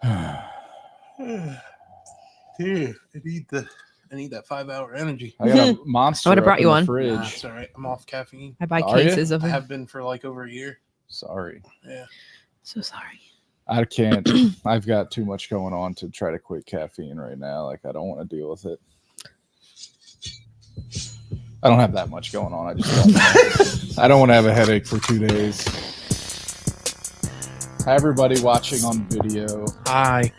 Dude, I need that 5-hour energy. I got a monster. I would've up brought in you the one. fridge. Nah, it's all right. I'm off caffeine. I buy Are cases of I it. have been for like over a year. Sorry. Yeah. So sorry. I can't. I've got too much going on to try to quit caffeine right now. Like, I don't want to deal with it. I don't have that much going on. I just don't. I don't want to have a headache for 2 days. Hi, everybody watching on video. Hi.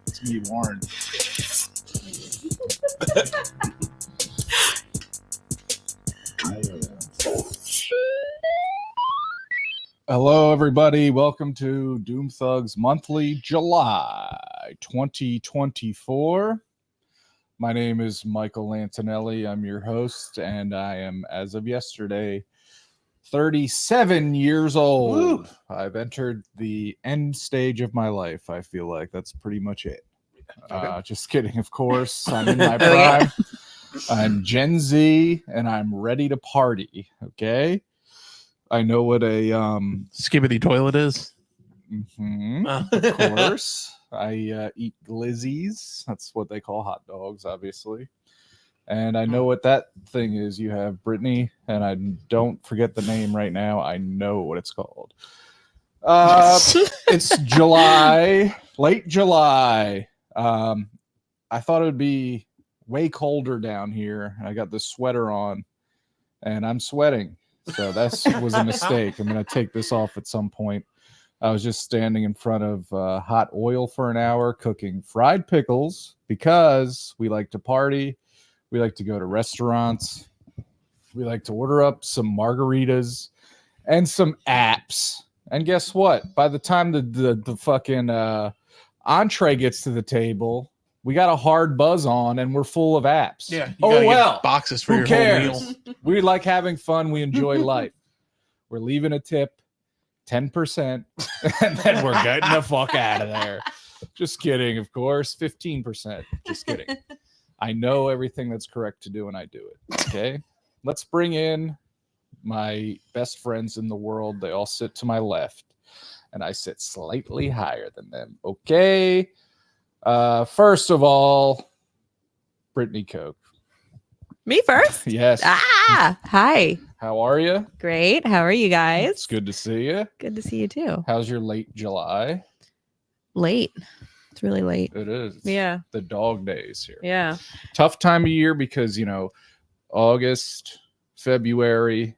It's me, Warren. Hello, everybody. Welcome to Doom Thugs Monthly, July 2024. My name is Michael Antonelli. I'm your host, and I am, as of yesterday, 37 years old. Woo. I've entered the end stage of my life. I feel like that's pretty much it. Okay. Just kidding, of course. I'm in my Oh, yeah. prime. I'm Gen Z, and I'm ready to party. Okay. I know what a Skibbity toilet is. of course. I eat glizzies. That's what they call hot dogs, obviously. And I know what that thing is. You have Brittany, and I don't forget the name right now. I know what it's called. It's July, late July. I thought it would be way colder down here. I got this sweater on, and I'm sweating. So that was a mistake. I'm going to take this off at some point. I was just standing in front of hot oil for an hour cooking fried pickles because we like to party. We like to go to restaurants. We like to order up some margaritas and some apps. And guess what? By the time the fucking entree gets to the table, we got a hard buzz on and we're full of apps. Yeah. You Oh, gotta get well. boxes for Who your cares? whole meal. We like having fun. We enjoy life. We're leaving a tip, 10%, and then we're getting the fuck out of there. Just kidding, of course. 15%. Just kidding. I know everything that's correct to do, and I do it. Okay? Let's bring in my best friends in the world. They all sit to my left, and I sit slightly higher than them. Okay? First of all, Brittany Coke. Me first? Yes. Hi. How are you? Great. How are you guys? It's good to see you. Good to see you too. How's your late July? Late. It's really late. It is. It's Yeah. the dog days here. Yeah. Tough time of year because, August, February,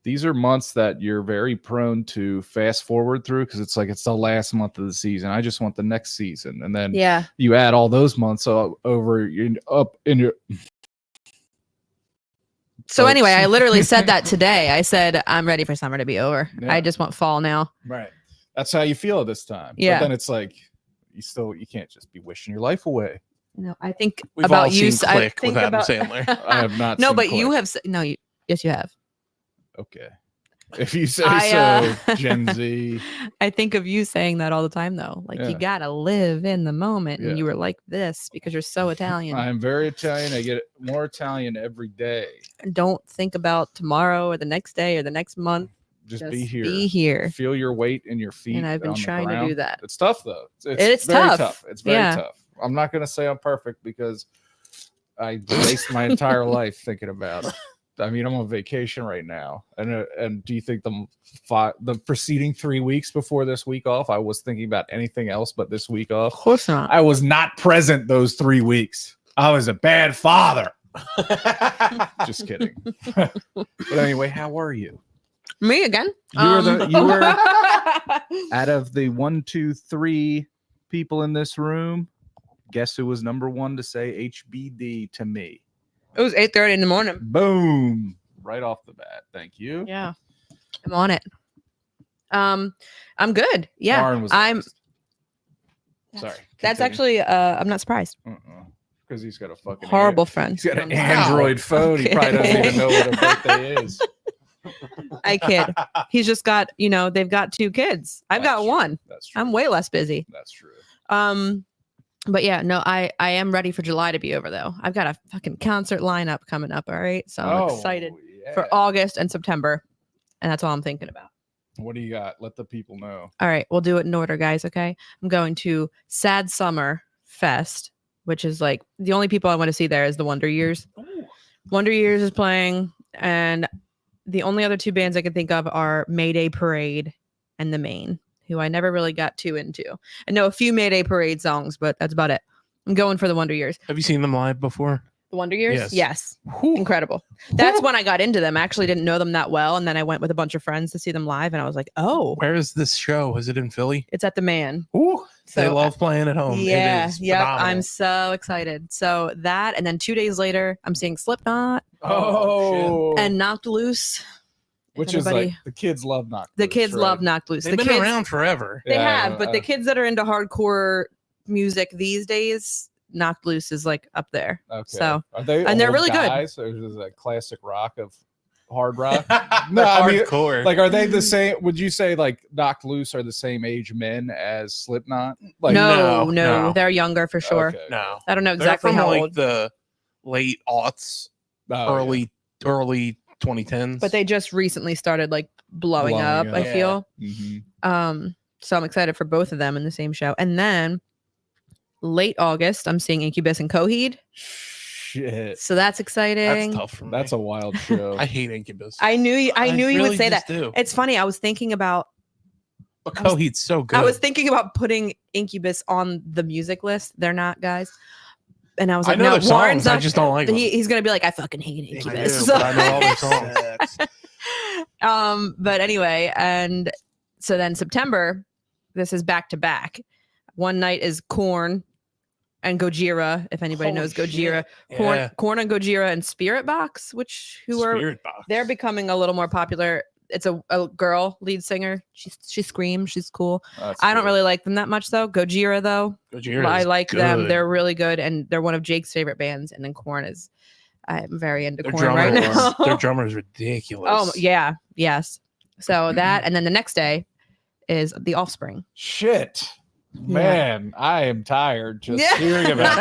these are months that you're very prone to fast forward through because it's like it's the last month of the season. I just want the next season. And then Yeah. you add all those months over up in your. So anyway, I literally said that today. I said, I'm ready for summer to be over. Yeah. I just want fall now. Right. That's how you feel at this time. Yeah. But then it's like you can't just be wishing your life away. No, I think We've about all you. seen I Click think with Adam about, Sandler. I have not. No, seen but you Click. have. No, yes, you have. Okay. If you say I, so, Gen Z. I think of you saying that all the time, though. Like, Yeah. you got to live in the moment. Yeah. And you were like this because you're so Italian. I'm very Italian. I get more Italian every day. Don't think about tomorrow or the next day or the next month. Just be here. Be here. Feel your weight in your feet. And I've been on the trying to ground. do that. It's tough, though. It's very tough. It's very Yeah. tough. I'm not going to say I'm perfect because I waste my entire life thinking about it. I mean, I'm on vacation right now. And do you think the preceding 3 weeks before this week off, I was thinking about anything else but this week off? Of course not. I was not present those 3 weeks. I was a bad father. Just kidding. But anyway, how are you? Me again. You were out of the 1, 2, 3 people in this room. Guess who was number one to say HBD to me? It was 8:30 in the morning. Boom! Right off the bat. Thank you. Yeah, I'm on it. I'm good. Yeah, Lauren was I'm. last. Sorry. That's continue. actually. I'm not surprised. because he's got a fucking Horrible friend. He's got an I'm sorry. Android phone. He probably doesn't even know what a birthday is. I kid. He's just got, they've got 2 kids. I've That's got true. one. That's true. I'm way less busy. That's true. But yeah, no, I am ready for July to be over though. I've got a fucking concert lineup coming up. All right. So I'm excited for August and September. And that's all I'm thinking about. What do you got? Let the people know. All right. We'll do it in order, guys. Okay. I'm going to Sad Summer Fest, which is like the only people I want to see there is the Wonder Years. Ooh. Wonder Years is playing. And the only other 2 bands I can think of are Mayday Parade and The Main, who I never really got too into. I know a few Mayday Parade songs, but that's about it. I'm going for the Wonder Years. Have you seen them live before? The Wonder Years? Yes. Incredible. That's when I got into them. I actually didn't know them that well. And then I went with a bunch of friends to see them live. And I was like, oh, Where is this show? Is it in Philly? it's at the Man. Ooh, they So, love playing at home. Yeah. It is Yep. phenomenal. I'm so excited. So that, and then 2 days later, I'm seeing Slipknot and Knocked Loose. Which If is anybody- like the kids love Knocked the Loose, kids right? love Knocked Loose. They've The been kids, around forever. they Yeah, have, but the kids that are into hardcore music these days, Knocked Loose is like up there. Okay. So, are they and they're old really good. guys, or is it a classic rock of hard rock? No, I mean, Hardcore. like, are they the same? Would you say like Knocked Loose are the same age men as Slipknot? Like, no, no. they're younger for sure. Okay. no, I don't know they're exactly from how like old, the late aughts, Oh, yeah. early 2010s. but they just recently started like blowing up, I up. feel. Mhm. So I'm excited for both of them in the same show. And then late August, I'm seeing Incubus and Coheed. Shit, So that's exciting. That's tough for me. that's a wild show. I hate Incubus. I knew you really would say that. just do. It's funny. I was thinking about But Coheed's so good. I was thinking about putting Incubus on the music list. They're not, guys. And I was I like, know no, their Warren's songs. I not. just don't like them. He's gonna be like, I fucking hate I Incubus. do, but I know all their songs. But anyway, and so then September, this is back to back. One night is Korn and Gojira, if anybody Holy knows Gojira. shit. Korn, Yeah. Korn and Gojira and Spirit Box, who are Spirit Box. they're becoming a little more popular. It's a girl lead singer. She screams. She's cool. That's I don't cool. really like them that much though. Gojira though, Gojira I is like them. good. They're really good, and they're one of Jake's favorite bands. And then Korn is, I'm very into Their Korn right drummer now. is- their drummer is ridiculous. Oh yeah, yes. So that, and then the next day is The Offspring. Shit, man, I am tired just Yeah. hearing about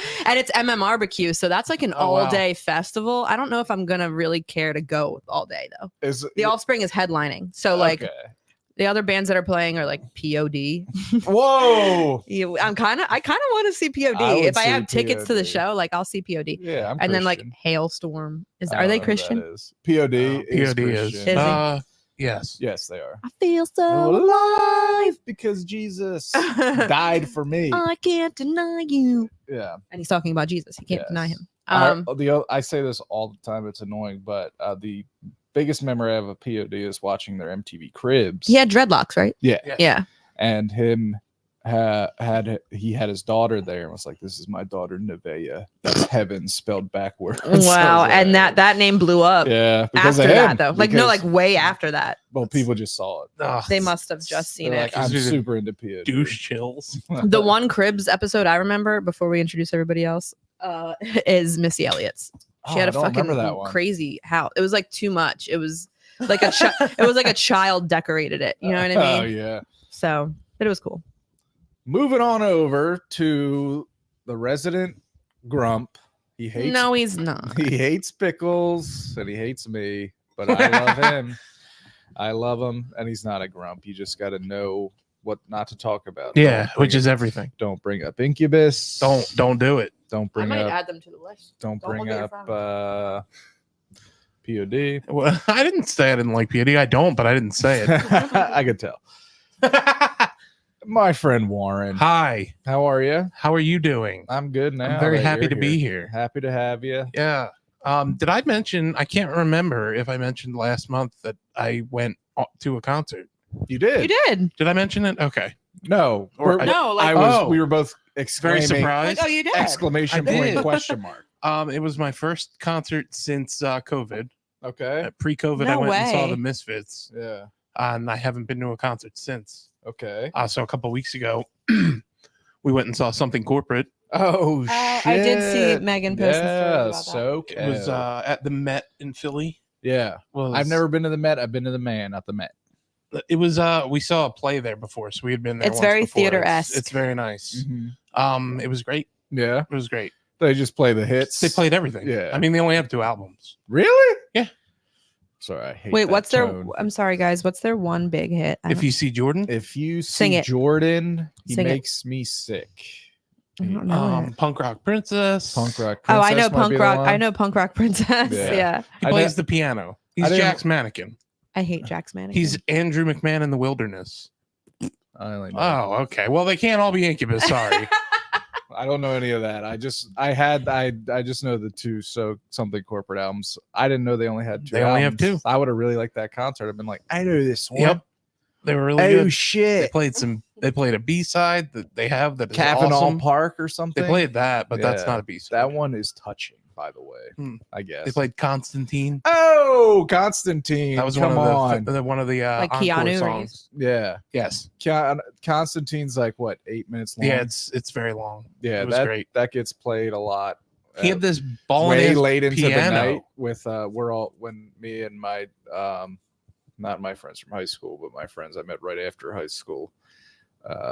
this. And it's Barbecue, so that's like an Oh, wow. all-day festival. I don't know if I'm gonna really care to go all day though. Is The Offspring is headlining, so like okay. the other bands that are playing are like POD. Whoa, I kind of want to see POD. I would If I see have tickets to the POD. show, like I'll see POD. yeah, I'm And then like Christian. Hailstorm is. I Are don't they know who that Christian? is. POD is POD is. Christian. Is he? Yes. Yes, they are. I feel so Alive because Jesus died for me. I can't deny you. Yeah. And he's talking about Jesus. He can't deny Yes. him. I say this all the time. It's annoying, but the biggest memory I have of POD is watching their MTV Cribs. He had dreadlocks, right? Yeah. Yeah. And him had his daughter there and was like, "This is my daughter Nevaeh. That's heaven spelled backwards." I was Wow. like, And that name blew up yeah, because after of that him, though. Like no, because- like way after that. well, people just saw it. Ugh, They must have just seen They're it. like, I'm These are super into POD. douche chills. The one Cribs episode I remember before we introduce everybody else is Missy Elliott's. She Oh, had I a don't remember that fucking one. crazy house. It was like too much. It was like it was like a child decorated it. You know what I Oh mean? yeah. So, but it was cool. Moving on over to the resident grump. He hates No, he's not. he hates pickles and he hates me, but I love him. I love him, and he's not a grump. You just got to know what not to talk about. Yeah, Don't bring which is up- everything. Don't bring up Incubus. Don't do it. Don't I bring might up. add them to the list. Don't don't bring look at your up phone. POD. Well, I didn't say I didn't like POD. I don't, but I didn't say it. I could tell. My friend Warren, Hi, how are you? how are you doing? I'm good now. I'm very that happy you're to be here. Happy to have you. Yeah. Did I mention? I can't remember if I mentioned last month that I went to a concert. You did. You did. Did I mention it? Okay. No. Or we're- No, like I was. Oh. We were both Very exclaiming. surprised. oh, you did. Exclamation I point! did. Question mark. It was my first concert since COVID. Okay. Pre-COVID, No I went and saw way. the Misfits, Yeah. and I haven't been to a concert since. Okay. So a couple weeks ago, we went and saw Something Corporate Oh shit! I did see Megan post the stories Yeah, about that. so It was at the Met in Philly. yeah. Was, I've never been to the Met. I've been to the Man, not the Met. It was we saw a play there before, so we had been there. It's once very before. theater-esque. It's very nice. Mm-hmm. It was great. Yeah, It was great. they just play the hits. They played everything. Yeah. I mean, they only have 2 albums. Really? Yeah. Sorry, I hate. Wait, that what's their? tone. I'm sorry, guys. What's their one big hit? If you see Jordan, If you Sing see it. Jordan, he Sing it. makes me sick. I don't know it. Punk Rock Princess. Punk Rock. Oh, I Princess know might punk be the rock. one. I know punk rock princess. Yeah. Yeah. He I plays didn't- the piano. He's I didn't- Jack's mannequin. I hate Jack's Mannequin. He's Andrew McMahon in the Wilderness. I only know. Oh, okay. Well, they can't all be Incubus. Sorry. I don't know any of that. I just know the 2 So Something Corporate albums. I didn't know they only had 2. They only have albums. 2. I would have really liked that concert. I've been like, I know this one. Yep. They were really Oh good. They shit! played a B-side that they have that is Cavanaugh awesome. Park or something. They played that, but that's Yeah. not a B-side. that one is touching, by the way. Hmm. I guess They played Constantine. Oh, Constantine! That was Come one on. of the one of the Like encore Keanu songs. Yeah, Yes. Constantine's like what 8 minutes long. Yeah, it's very long. yeah, it was that great. that gets played a lot. He had this ball way in late into piano. the night with when me and my not my friends from high school, but my friends I met right after high school,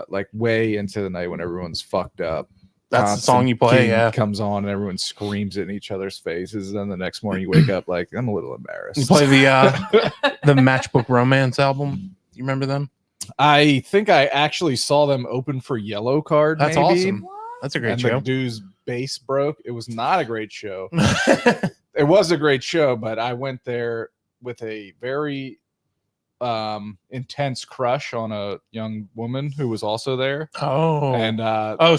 like way into the night when everyone's fucked up. That's the song you play. Constantine Yeah. comes on and everyone screams it in each other's faces. Then the next morning you wake up like I'm a little embarrassed. You play the Matchbook Romance album. You remember them? I think I actually saw them open for Yellow Card. That's maybe, awesome. That's a great and show. the dude's bass broke. It was not a great show. It was a great show, but I went there with a very intense crush on a young woman who was also there. Oh. And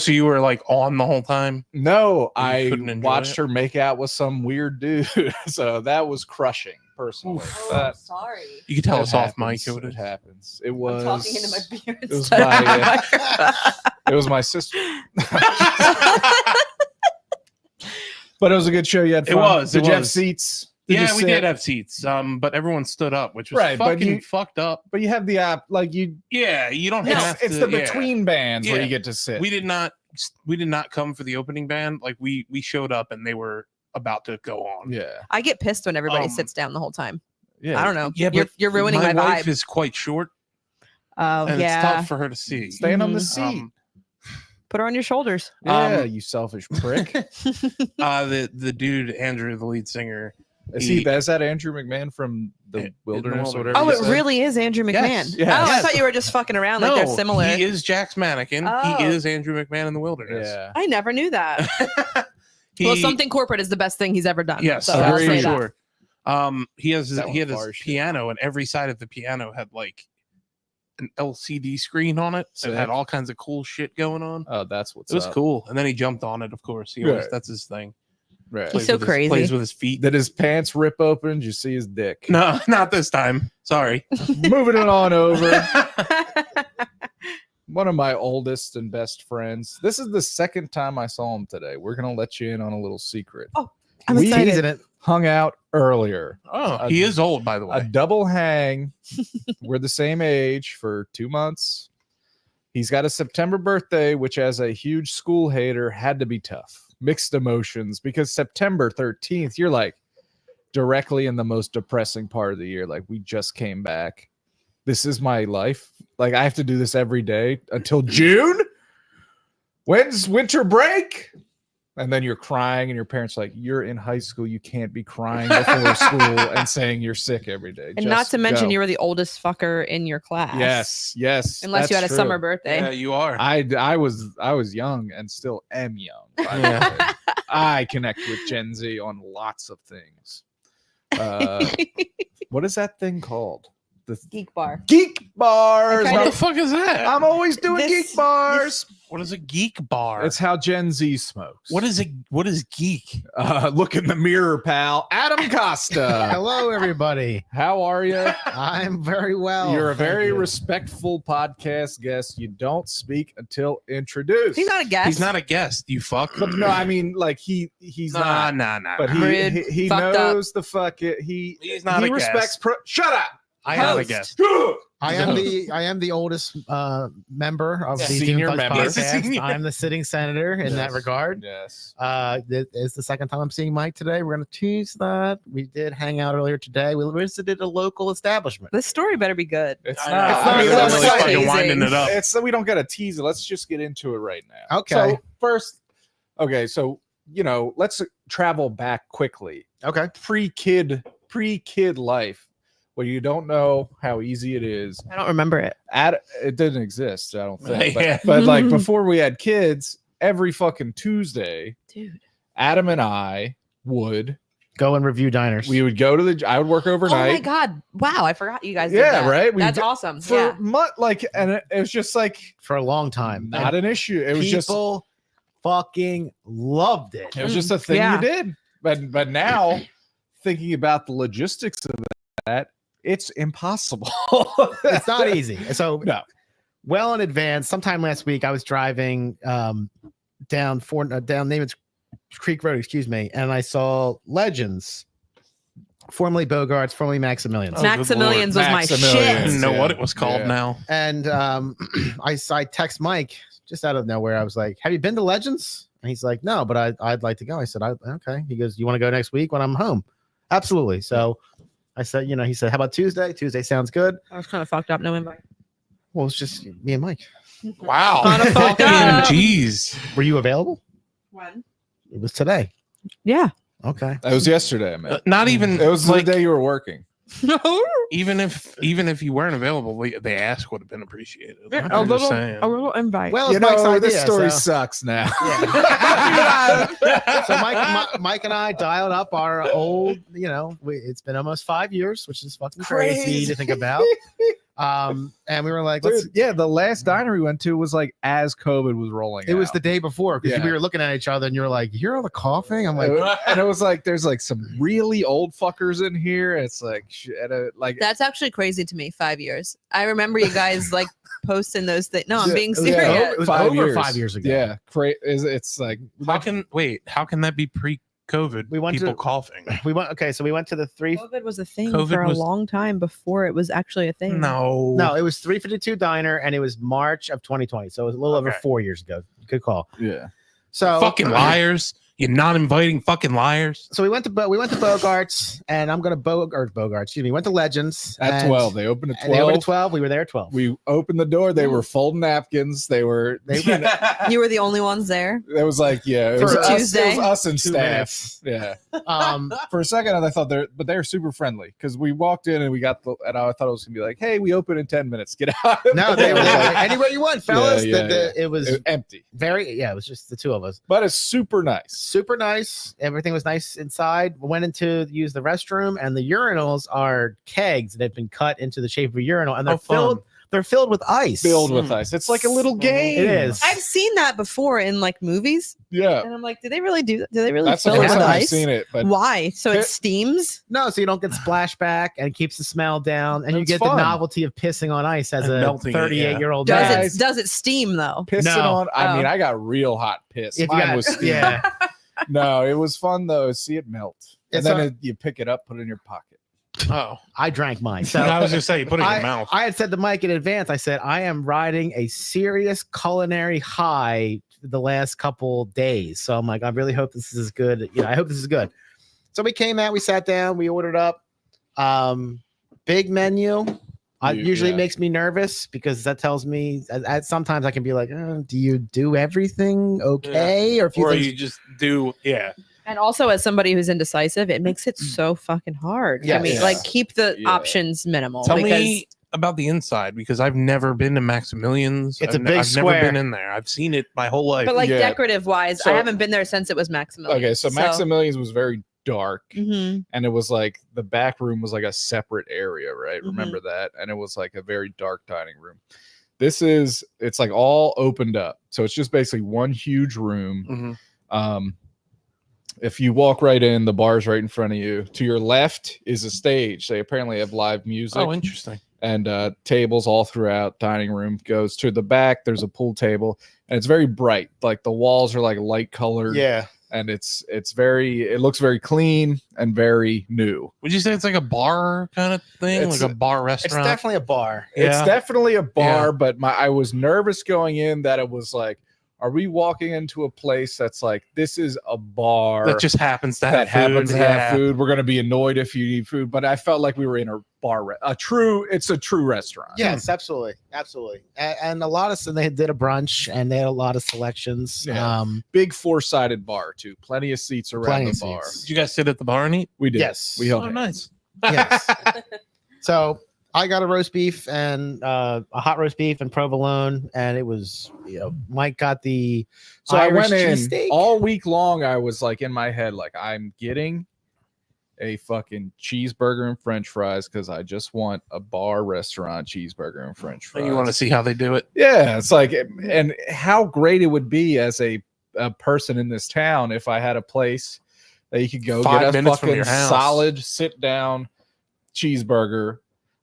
So you were like on the whole time? no, You I couldn't enjoy watched it? her make out with some weird dude. So that was crushing, personally. But sorry. You could tell it us off happens. mic. It happens. It was talking into my beard. it was instead of my, my microphone. it was my sister. But it was a good show. You had It fun. was, it Did you have was. seats? Did you Yeah, we sit? did have seats. But everyone stood up, which was Right, but fucking you- fucked up. But you have the app, like you. Yeah, you don't It's, have it's to. the yeah. between bands where Yeah. you get to sit. We did not come for the opening band. Like we showed up and they were about to go on. Yeah, I get pissed when everybody Um, sits down the whole time. yeah. I don't know. Yeah, you're, but you're ruining my wife vibe. is quite short, Oh and it's yeah. tough for her to see. Staying on the Mhm. seat. Put her on your shoulders. Yeah, you selfish prick. The dude Andrew, the lead singer. Is that Andrew McMahon from the In Wilderness? the Or whatever Oh, you it said? really is Andrew McMahon. Yes, yes. Oh, I Yes. thought you were just fucking around like they're similar. He is Jack's mannequin. Oh. He is Andrew McMahon in the Wilderness. Yeah. I never knew that. He- Well, something corporate is the best thing he's ever done. Yes, so I'll for say that. sure. He has That he one had his far shit. piano, and every side of the piano had like an LCD screen on it. So it had Sick. all kinds of cool shit going on. Oh, that's what's It was up. cool. And then he jumped on it, of course. He always, Right. that's his thing. Right. He's Plays so with his- crazy. plays with his feet. Did his pants rip open? Did you see his dick? No, not this time. Sorry. Moving it on over. One of my oldest and best friends. This is the second time I saw him today. We're gonna let you in on a little secret. I'm We excited. hung out earlier. Oh, he is old, by the A way. double hang. We're the same age for 2 months. He's got a September birthday, which as a huge school hater had to be tough. Mixed emotions because September 13th, you're like directly in the most depressing part of the year. Like we just came back. This is my life. Like I have to do this every day until June. When's winter break? And then you're crying, and your parents are like, you're in high school. You can't be crying before school and saying you're sick every day. And not Just to mention go. you were the oldest fucker in your class. Yes. Unless you had that's a true. summer birthday. Yeah, you are. I was young and still am young. by the Yeah. way. I connect with Gen Z on lots of things. What is that thing called? The Geek bar. geek bars. I tried What to- the fuck is that? I'm always doing This- geek bars. What is a geek bar? It's how Gen Z smokes. What is geek? Look in the mirror, pal. Adam Costa. Hello, everybody. How are you? I'm very well. You're a thank very you. respectful podcast guest. You don't speak until introduced. He's not a guest. He's not a guest, you fuck. But no, I mean, like he's not. Nah. But Rude, he fucked up. knows the fuck it. He's not he a respects. guest. Shut up. I am a Host. guest. I am the oldest member of the Senior Doomfudge member. podcast. Senior. I'm the sitting senator in that Yes. regard. Yes. It's the second time I'm seeing Mike today. We're going to tease that. We did hang out earlier today. We visited a local establishment. This story better be good. It's I not. know. It's not I mean, so we're much really like fucking teasing. winding it up. It's we don't got to tease it. Let's just get into it right now. Okay. So first, so let's travel back quickly. Okay. Pre-kid life, where you don't know how easy it is. I don't remember it. It didn't exist, I don't think. Yeah. But like before we had kids, every fucking Tuesday, Dude. Adam and I would Go and review diners. we would go to the. I would work overnight. Oh my god. Wow, I forgot you guys did Yeah, that. right? We That's did- awesome. for Yeah. and it was just like for a long time. not an issue. It was People fucking loved it. It was just a thing Yeah. you did. But now, thinking about the logistics of that, it's impossible. It's not easy. So No. well in advance, sometime last week, I was down Namath Creek Road, and I saw Legends, formerly Bogarts, formerly Maximilians. Oh, good Maximilians was my Maximilians. I shit. didn't know Yeah. what it was called Yeah. now. And I text Mike just out of nowhere. I was like, "Have you been to Legends?" And he's like, "No, but I'd like to go." I said, "Okay." He goes, "You want to go next week when I'm home?" Absolutely. So I said, he said, "How about Tuesday?" Tuesday sounds good. I was kind of fucked up. No invite. Well, it's just me and Mike. Wow. Kinda fucked Fucking up. jeez. Were you available? When? It was today. Yeah. Okay. That was yesterday, man. Not even. It was like the day you were working. even if you weren't available, they ask would have been appreciated. Yeah, I'm just saying. a little invite. Well, it's Mike's idea. this story so- sucks now. So Mike and I dialed up our old, it's been almost 5 years, which is fucking crazy to think about. And we were like, let's. Dude, yeah, the last diner we went to was like as COVID was rolling. It was out. the day before because Yeah. we were looking at each other and you were like, "You hear all the coughing?" I'm like, and it was like there's like some really old fuckers in here. It's like That's actually crazy to me. 5 years. I remember you guys like posting those things. No, I'm Yeah, being it was- serious. yeah. it was 5 over years. 5 years ago. Yeah, it's like How can that be pre-COVID? We went people to- coughing. We went so we went to the three. COVID was a thing COVID for a was- long time before it was actually a thing. No. No, it was 352 Diner, and it was March of 2020, so it was a little over Okay. 4 years ago. Good call. yeah. So Fucking liars. You not inviting fucking liars. So we went to Bogarts, and I'm gonna Bogarts. Excuse me. Went to Legends At and- 12, they opened at and they opened 12. at 12. We were there at 12. We opened the door. They were folding napkins. They were. You were the only ones there. It was like it was For us, Tuesday? It was us and 2 staff. minutes. Yeah. Um, For a second, I thought they're super friendly because we walked in and I thought it was gonna be like, hey, we open in 10 minutes. Get out. no, they were like, anywhere you want, fellas. Yeah, It was It was empty, it was just the two of us. but it's super nice. Super nice. Everything was nice inside. Went into use the restroom, and the urinals are kegs that have been cut into the shape of a urinal, and they're Oh, fun. filled. They're filled with ice. Filled with ice. It's like a little game. It is. I've seen that before in like movies, Yeah. and I'm like, do they really do that? Do they really That's the fill it first with time I've ice? seen it. But Why? So It- it steams? No, so you don't get splashback and it keeps the smell down, and you That's get fun. the novelty of pissing on ice as And a melting it, 38-year-old Does man. Guys. it steam though? pissing No. on, I mean, Oh. I got real hot piss. If you Mine got- was steaming. yeah. No, it was fun though. See it melt. And It's then you pick it up, put it in your pocket. Oh. I drank mine. So I was just saying, put it in your mouth. I had said to Mike in advance, I said, I am riding a serious culinary high the last couple days. So I'm like, I really hope this is good. I hope this is good. So we came out, we sat down, we ordered up. Big menu. Usually Yeah. makes me nervous because that tells me sometimes I can be like, do you do everything okay? Or if you or think you just do, yeah. And also, as somebody who's indecisive, it makes it so fucking hard. I Yes. mean, Yeah. like keep the Yeah. options minimal. Tell because me about the inside because I've never been to Maximilians. It's a I've big I've square. never been in there. I've seen it my whole life. But like Yeah. decorative wise, So- I haven't been there since it was Maximilian. Okay, so Maximilian's was very dark. Mhm. And it was like the back room was like a separate area, right? Mhm. Remember that? And it was like a very dark dining room. It's like all opened up. So it's just basically one huge room. Mhm. If you walk right in, the bar's right in front of you. To your left is a stage. They apparently have live music Oh, interesting. and tables all throughout. Dining room goes to the back. There's a pool table, and it's very bright. Like the walls are like light colored. yeah. and it looks very clean and very new. Would you say it's like a bar kind of thing, It's- like a bar It's restaurant? definitely a bar. It's Yeah. definitely a bar, Yeah. but I was nervous going in that it was like, are we walking into a place that's like, this is a bar that just happens to have that happens food. to have Yeah. food? We're going to be annoyed if you need food, but I felt like we were in a bar, it's a true restaurant. Yes, absolutely, and a lot of they did a brunch and they had a lot of selections. Yeah. Big 4-sided bar too. Plenty of seats around Plenty the of bar. seats. Did you guys sit at the bar and eat? We did. Yes. We held Oh, hands. nice. Yes. So I got a roast beef and a hot roast beef and provolone, and it was, Mike got the So Irish I went in cheesesteak? all week long. I was like in my head, like I'm getting a fucking cheeseburger and French fries because I just want a bar restaurant cheeseburger and French fries. You want to see how they do it? Yeah, it's like, and how great it would be as a person in this town if I had a place that you could go 5 get a minutes from fucking your house. solid sit down cheeseburger.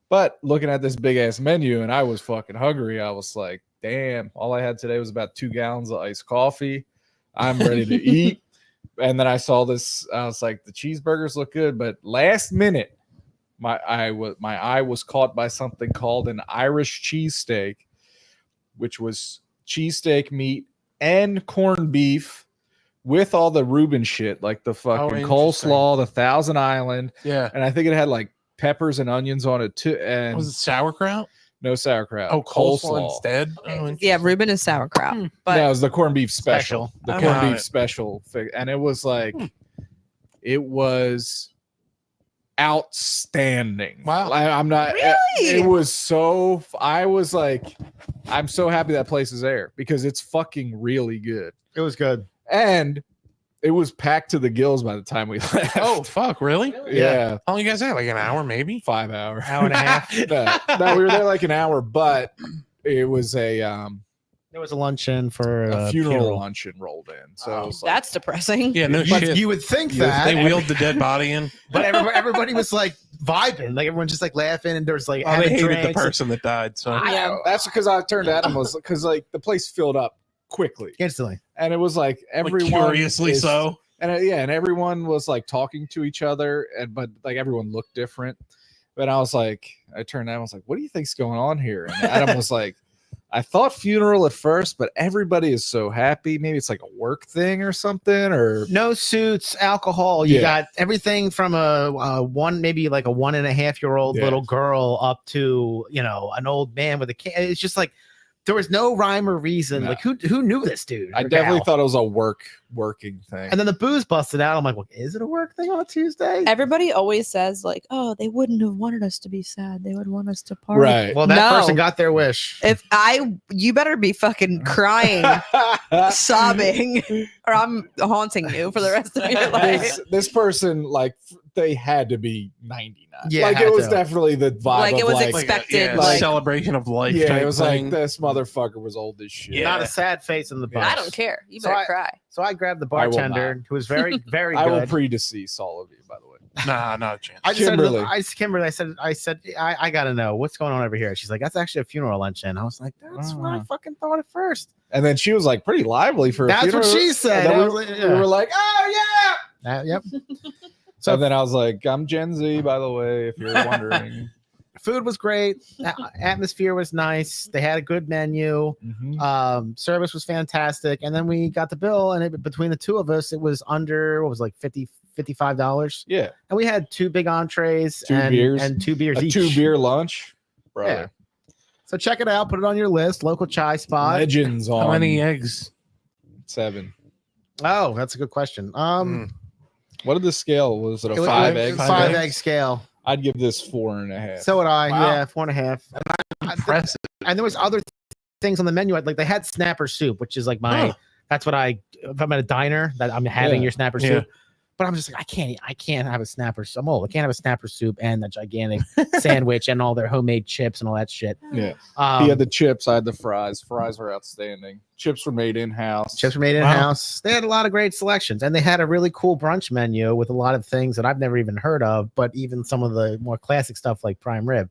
But looking at this big ass menu, and I was fucking hungry. I was like, damn, all I had today was about 2 gallons of iced coffee. I'm ready to eat. And then I saw this. I was like, the cheeseburgers look good, but last minute, my eye was caught by something called an Irish cheesesteak, which was cheesesteak meat and corned beef with all the Reuben shit, like the fucking interesting. coleslaw, the Thousand Island, Yeah. and I think it had like peppers and onions on it too, and Was it sauerkraut? no sauerkraut. Oh, coleslaw instead. Oh, Yeah, interesting. Reuben is sauerkraut, but That was the corned beef special. Special. The Oh, corned got beef it. special, and it was like, it was outstanding. Wow. I'm not. Really? It was so. I was like, I'm so happy that place is there because it's fucking really good, It was good. and it was packed to the gills by the time we left. Oh, fuck, really? yeah, How long you guys had? Like an hour, maybe? 5 hour. Hour and a half. No, we were there like an hour, but it was a There was a luncheon for a funeral luncheon rolled in. So Oh, it was like, that's depressing. Yeah, no But shit. you would think You- that, They wheeled the dead body in. but everybody was like vibing, like everyone just like laughing, and there was like Oh, they having hated the drinks. person that died. So I Yeah. know. That's because I turned to Adam was because like the place filled up quickly, Instantly. and it was like like, everyone curiously is- so. and and everyone was like talking to each other, but like everyone looked different. But I was like, I turned to Adam, I was like, what do you think's going on here? And Adam was like, I thought funeral at first, but everybody is so happy. Maybe it's like a work thing or something, or No suits, alcohol. You Yeah. got everything from a one, maybe like a 1.5-year-old Yeah. little girl up to an old man with a kid. It's just like there was no rhyme or reason. No. Like who knew this dude? I or definitely gal? thought it was a working thing. And then the booze busted out. I'm like, well, is it a work thing on a Tuesday? Everybody always says like, "Oh, they wouldn't have wanted us to be sad. They would want us to party." right. Well, that No. person got their wish. You better be fucking crying, sobbing, or I'm haunting you for the rest of your life. this person, like, they had to be 99. Yeah, like had it was to. definitely the vibe Like, of it was like, expected, a like- celebration of life. yeah, type it was thing. like this motherfucker was old as shit. Yeah. Not a sad face in the bunch. I don't care. You So better cry. So I grabbed the I will bartender, who was very, very I will good. pre-decease all of you, by the way. Nah, not a chance. I just said, Kimberly. Kimberly, I said, I gotta know what's going on over here. She's like, that's actually a funeral luncheon. I was like, that's what I fucking thought at first. And then she was like pretty lively for a That's what funeral. she said. And then I we, was like, we yeah. were like, oh yeah. Yep. So So then I was like, I'm Gen Z, by the way, if you're wondering. food was great. Atmosphere was nice. They had a good menu. Mhm. Service was fantastic. And then we got the bill, and between the two of us, it was under what was like $55. Yeah, And we had 2 big entrees Two and beers. and 2 beers a each. 2-beer lunch, brother. So check it out. Put it on your list. Local chai spot. Legends on How many eggs? 7. Oh, that's a good question. What did the scale? Was it a It was 5 a egg? 5 eggs? egg scale. I'd give this 4.5. So would I. Wow. Yeah, 4.5. Impressive. And there was other things on the menu. Like they had snapper soup, which is like my. Huh. That's what if I'm at a diner that I'm having Yeah. your snapper Yeah. soup. But I'm just like I can't have a snapper. I'm old. I can't have a snapper soup and the gigantic sandwich and all their homemade chips and all that shit. Yeah. Um, He had the chips. I had the fries. Fries were outstanding. Chips were made in house. chips were made in house. They had a lot of great selections, and they had a really cool brunch menu with a lot of things that I've never even heard of. But even some of the more classic stuff like prime rib.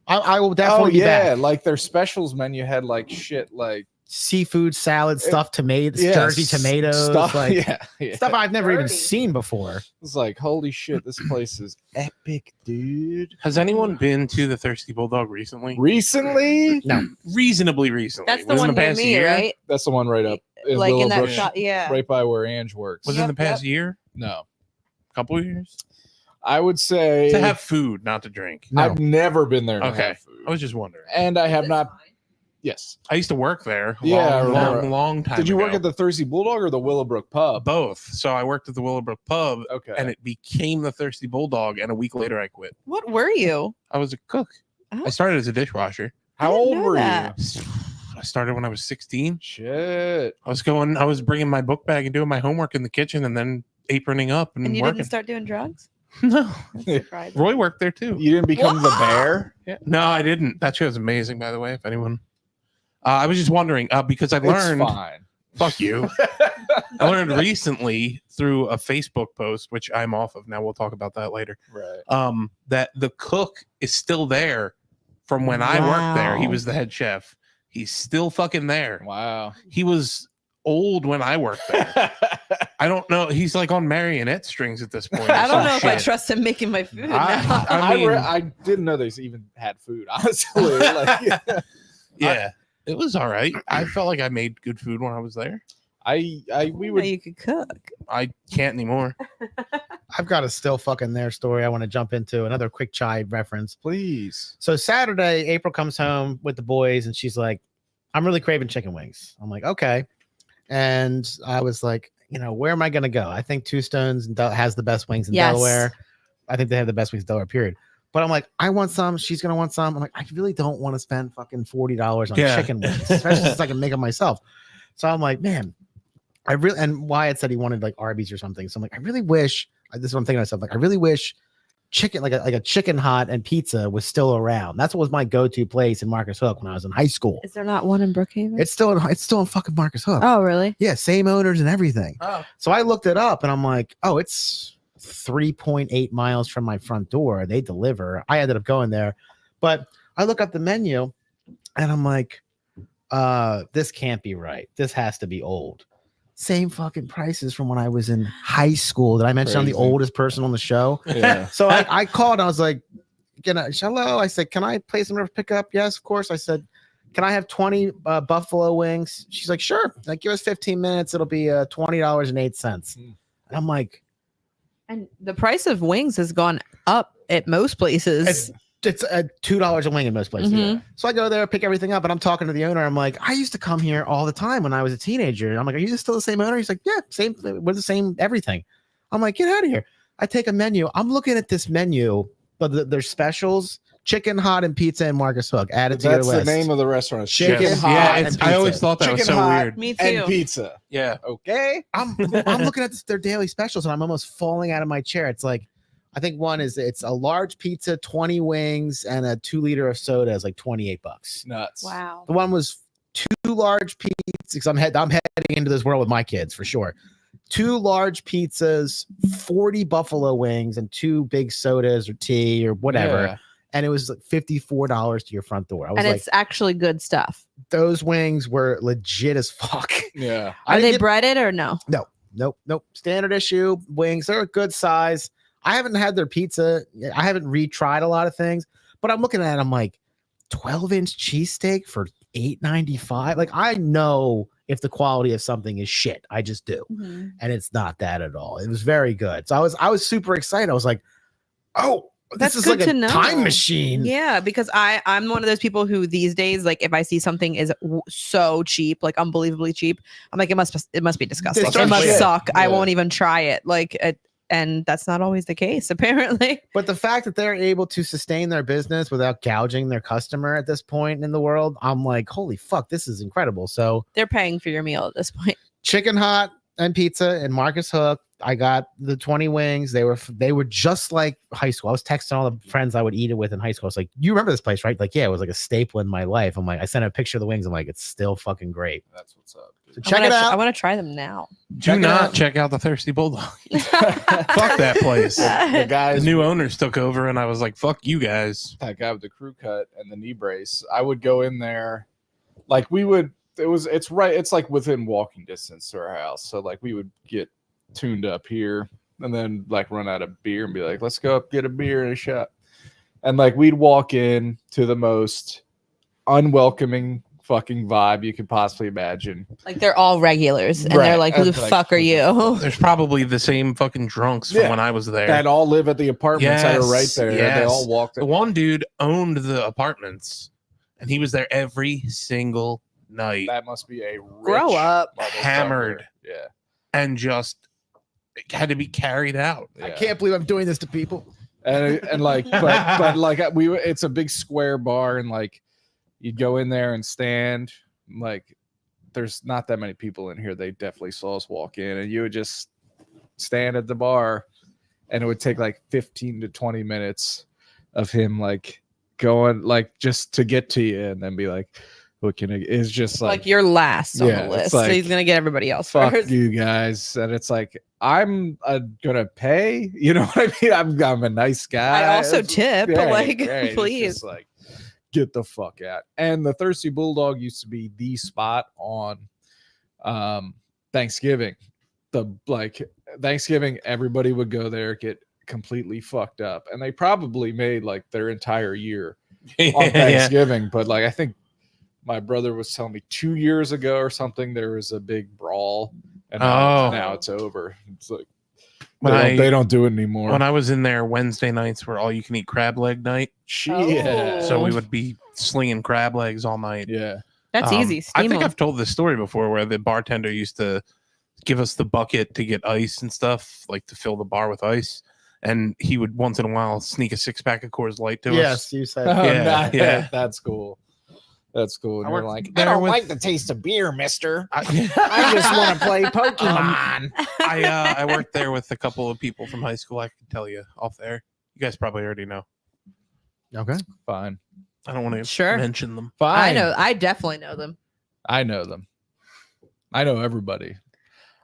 I will definitely be back. like their specials menu had like shit like seafood salad, stuffed tomatoes, Yeah, Jersey tomatoes, stuff, like yeah. stuff I've never even Dirty. seen before. It's like, holy shit, this place is epic, dude. Has anyone been to the Thirsty Bulldog recently? Recently, No, Reasonably recently. That's the Within one near past me, year? right? that's the one right up in Like in that Willowbrook, shot, yeah. right by where Ange works. Within the Yep, past year? No, Couple of years? I would say To have food, not to drink. no. I've never been there to Okay. have food, I was just wondering. and I have not. Yes. I used to work there. Yeah, I remember. long time Did you work ago. at the Thirsty Bulldog or the Willowbrook pub? Both. So I worked at the Willowbrook pub, Okay. and it became the Thirsty Bulldog, and a week later I quit. What were you? I was a cook. Oh. I started as a dishwasher. How didn't old know were that. I started when I was 16. Shit. I was bringing my book bag and doing my homework in the kitchen and then aproning up and, And you working. didn't start doing drugs? No. That's Yeah. surprising. Roy worked there too. You didn't become the bear? Yeah. No, I didn't. That show is amazing, by the way. If anyone, I was just wondering because I learned. It's fine. Fuck you. I learned recently through a Facebook post, which I'm off of now. We'll talk about that later. Right. That the cook is still there from when I worked there. He Wow. was the head chef. He's still fucking there. Wow. He was old when I worked there. I don't know. He's like on marionette strings at this point. or I don't some know if I shit. trust him making my food. I- now. I mean- I didn't know they even had food, honestly. Like, Yeah, it was all right. I felt like I made good food when I was there. we You would. know you could cook. I can't anymore. I've got a still fucking there story I want to jump into. Another quick chai reference. Please. So Saturday, April comes home with the boys and she's like, I'm really craving chicken wings. I'm like, okay. And I was like, where am I going to go? I think Two Stones has the best wings in Yes. Delaware. I think they have the best wings in Delaware, period. But I'm like, I want some. She's going to want some. I'm like, I really don't want to spend fucking $40 on Yeah. chicken wings, especially since I can make them myself. So I'm like, man, and Wyatt said he wanted like Arby's or something. So I'm like, I really wish, this is what I'm thinking to myself, like, I really wish chicken, like a chicken hot and pizza was still around. That's what was my go-to place in Marcus Hook when I was in high school. Is there not one in Brookhaven? It's still in fucking Marcus Hook. Oh, really? Yeah, same owners and everything. Oh, So I looked it up and I'm like, oh, it's 3.8 miles from my front door. They deliver. I ended up going there, but I look up the menu and I'm like, this can't be right. This has to be old. Same fucking prices from when I was in high school. Did I mention I'm the Crazy. oldest person on the show? Yeah. So I called. And I was like, hello. I said, can I place them for pickup? Yes, of course. I said, can I have 20 buffalo wings? She's like, sure. Like, give us 15 minutes. It'll be $20.08. And I'm like, And the price of wings has gone up at most places. it's $2 a wing in most places. Mhm. So I go there, pick everything up, and I'm talking to the owner. I'm like, I used to come here all the time when I was a teenager. I'm like, are you still the same owner? He's like, yeah, same. We're the same everything. I'm like, get out of here. I take a menu. I'm looking at this menu, but there's specials: chicken hot and pizza and Marcus Hook added to your That's the list. name of the restaurant. Chicken yes. hot Yeah, and I always pizza. thought that was Chicken so hot. weird. Me too. And pizza. Yeah. Okay. I'm looking at their daily specials and I'm almost falling out of my chair. It's like, I think one is it's a large pizza, 20 wings, and a 2 liter of soda is like $28. Nuts. Wow. The one was 2 large pizzas because I'm heading into this world with my kids for sure. 2 large pizzas, 40 buffalo wings, and 2 big sodas or tea or whatever. Yeah. And it was like $54 to your front door. I was And like, it's actually good stuff. those wings were legit as fuck. Yeah. I Are didn't they get- breaded or no? Nope. Standard issue wings. They're a good size. I haven't had their pizza. I haven't retried a lot of things, but I'm looking at it. I'm like, 12-inch cheesesteak for $8.95. Like, I know if the quality of something is shit. I just do. Mhm. And it's not that at all. It was very good. So I was super excited. I was like, oh, That's this is good like a to know. time machine. Yeah, because I'm one of those people who these days, like, if I see something is so cheap, like unbelievably cheap, I'm like, it must be disgusting. It's It must shit. suck. I Yeah. won't even try it. And that's not always the case, apparently. But the fact that they're able to sustain their business without gouging their customer at this point in the world, I'm like, holy fuck, this is incredible. So They're paying for your meal at this point. chicken hot and pizza and Marcus Hook. I got the 20 wings. They were just like high school. I was texting all the friends I would eat it with in high school. I was like, you remember this place, right? Like, yeah, it was like a staple in my life. I'm like, I sent a picture of the wings. I'm like, it's still fucking great. That's what's up. So Dude. check it I out. want to try them now. Do not check out the Thirsty Bulldog. Fuck that place. The The guys, new owners took over, and I was like, "Fuck you guys." that guy with the crew cut and the knee brace, I would go in there. Like, we would, it's right. It's like within walking distance to our house. So like we would get tuned up here and then like run out of beer and be like, let's go up, get a beer and a shot. And like we'd walk in to the most unwelcoming fucking vibe you could possibly imagine. Like they're all regulars, and Right. they're like, "Who the Like, fuck are you?" There's probably the same fucking drunks from Yeah. when I was there. That all live at the apartments that are right Yes, there. They yes. all walked. The one dude owned the apartments, and he was there every single night That must be a rich Grow up. motherfucker. Hammered. Yeah. and just had to be carried out. Yeah. I can't believe I'm doing this to people. And like but like it's a big square bar and like you'd go in there and stand like there's not that many people in here. They definitely saw us walk in and you would just stand at the bar and it would take like 15 to 20 minutes of him like going like just to get to you and then be like what can I it's just Like you're last on Yeah, the it's list, so like, he's gonna get everybody else fuck first. you guys and it's like I'm gonna pay, you know what I mean? I'm a nice guy. I also It's- tip, but right, like, right. It's please. just like get the fuck out. And the Thirsty Bulldog used to be the spot on Thanksgiving. Thanksgiving, everybody would go there, get completely fucked up, and they probably made like their entire year on Thanksgiving. But like I think my brother was telling me 2 years ago or something there was a big brawl and now it's over. It's like they don't do it anymore. When I was in there, Wednesday nights were all you can eat crab leg night. Yeah. So we would be slinging crab legs all night. Yeah. That's easy. I Steam think 'em. I've told this story before where the bartender used to give us the bucket to get ice and stuff, like to fill the bar with ice. And he would once in a while sneak a 6-pack of Coors Light to us. Yes, you said. Yeah. That's cool. That's cool. And I you're worked like, there I don't with- like the taste of beer, mister. I just want to play Pokemon. I worked there with a couple of people from high school. I can tell you off there. You guys probably already know. Okay. Fine. I don't want to Sure. mention them. Fine. I know. I definitely know them. I know them. I know everybody.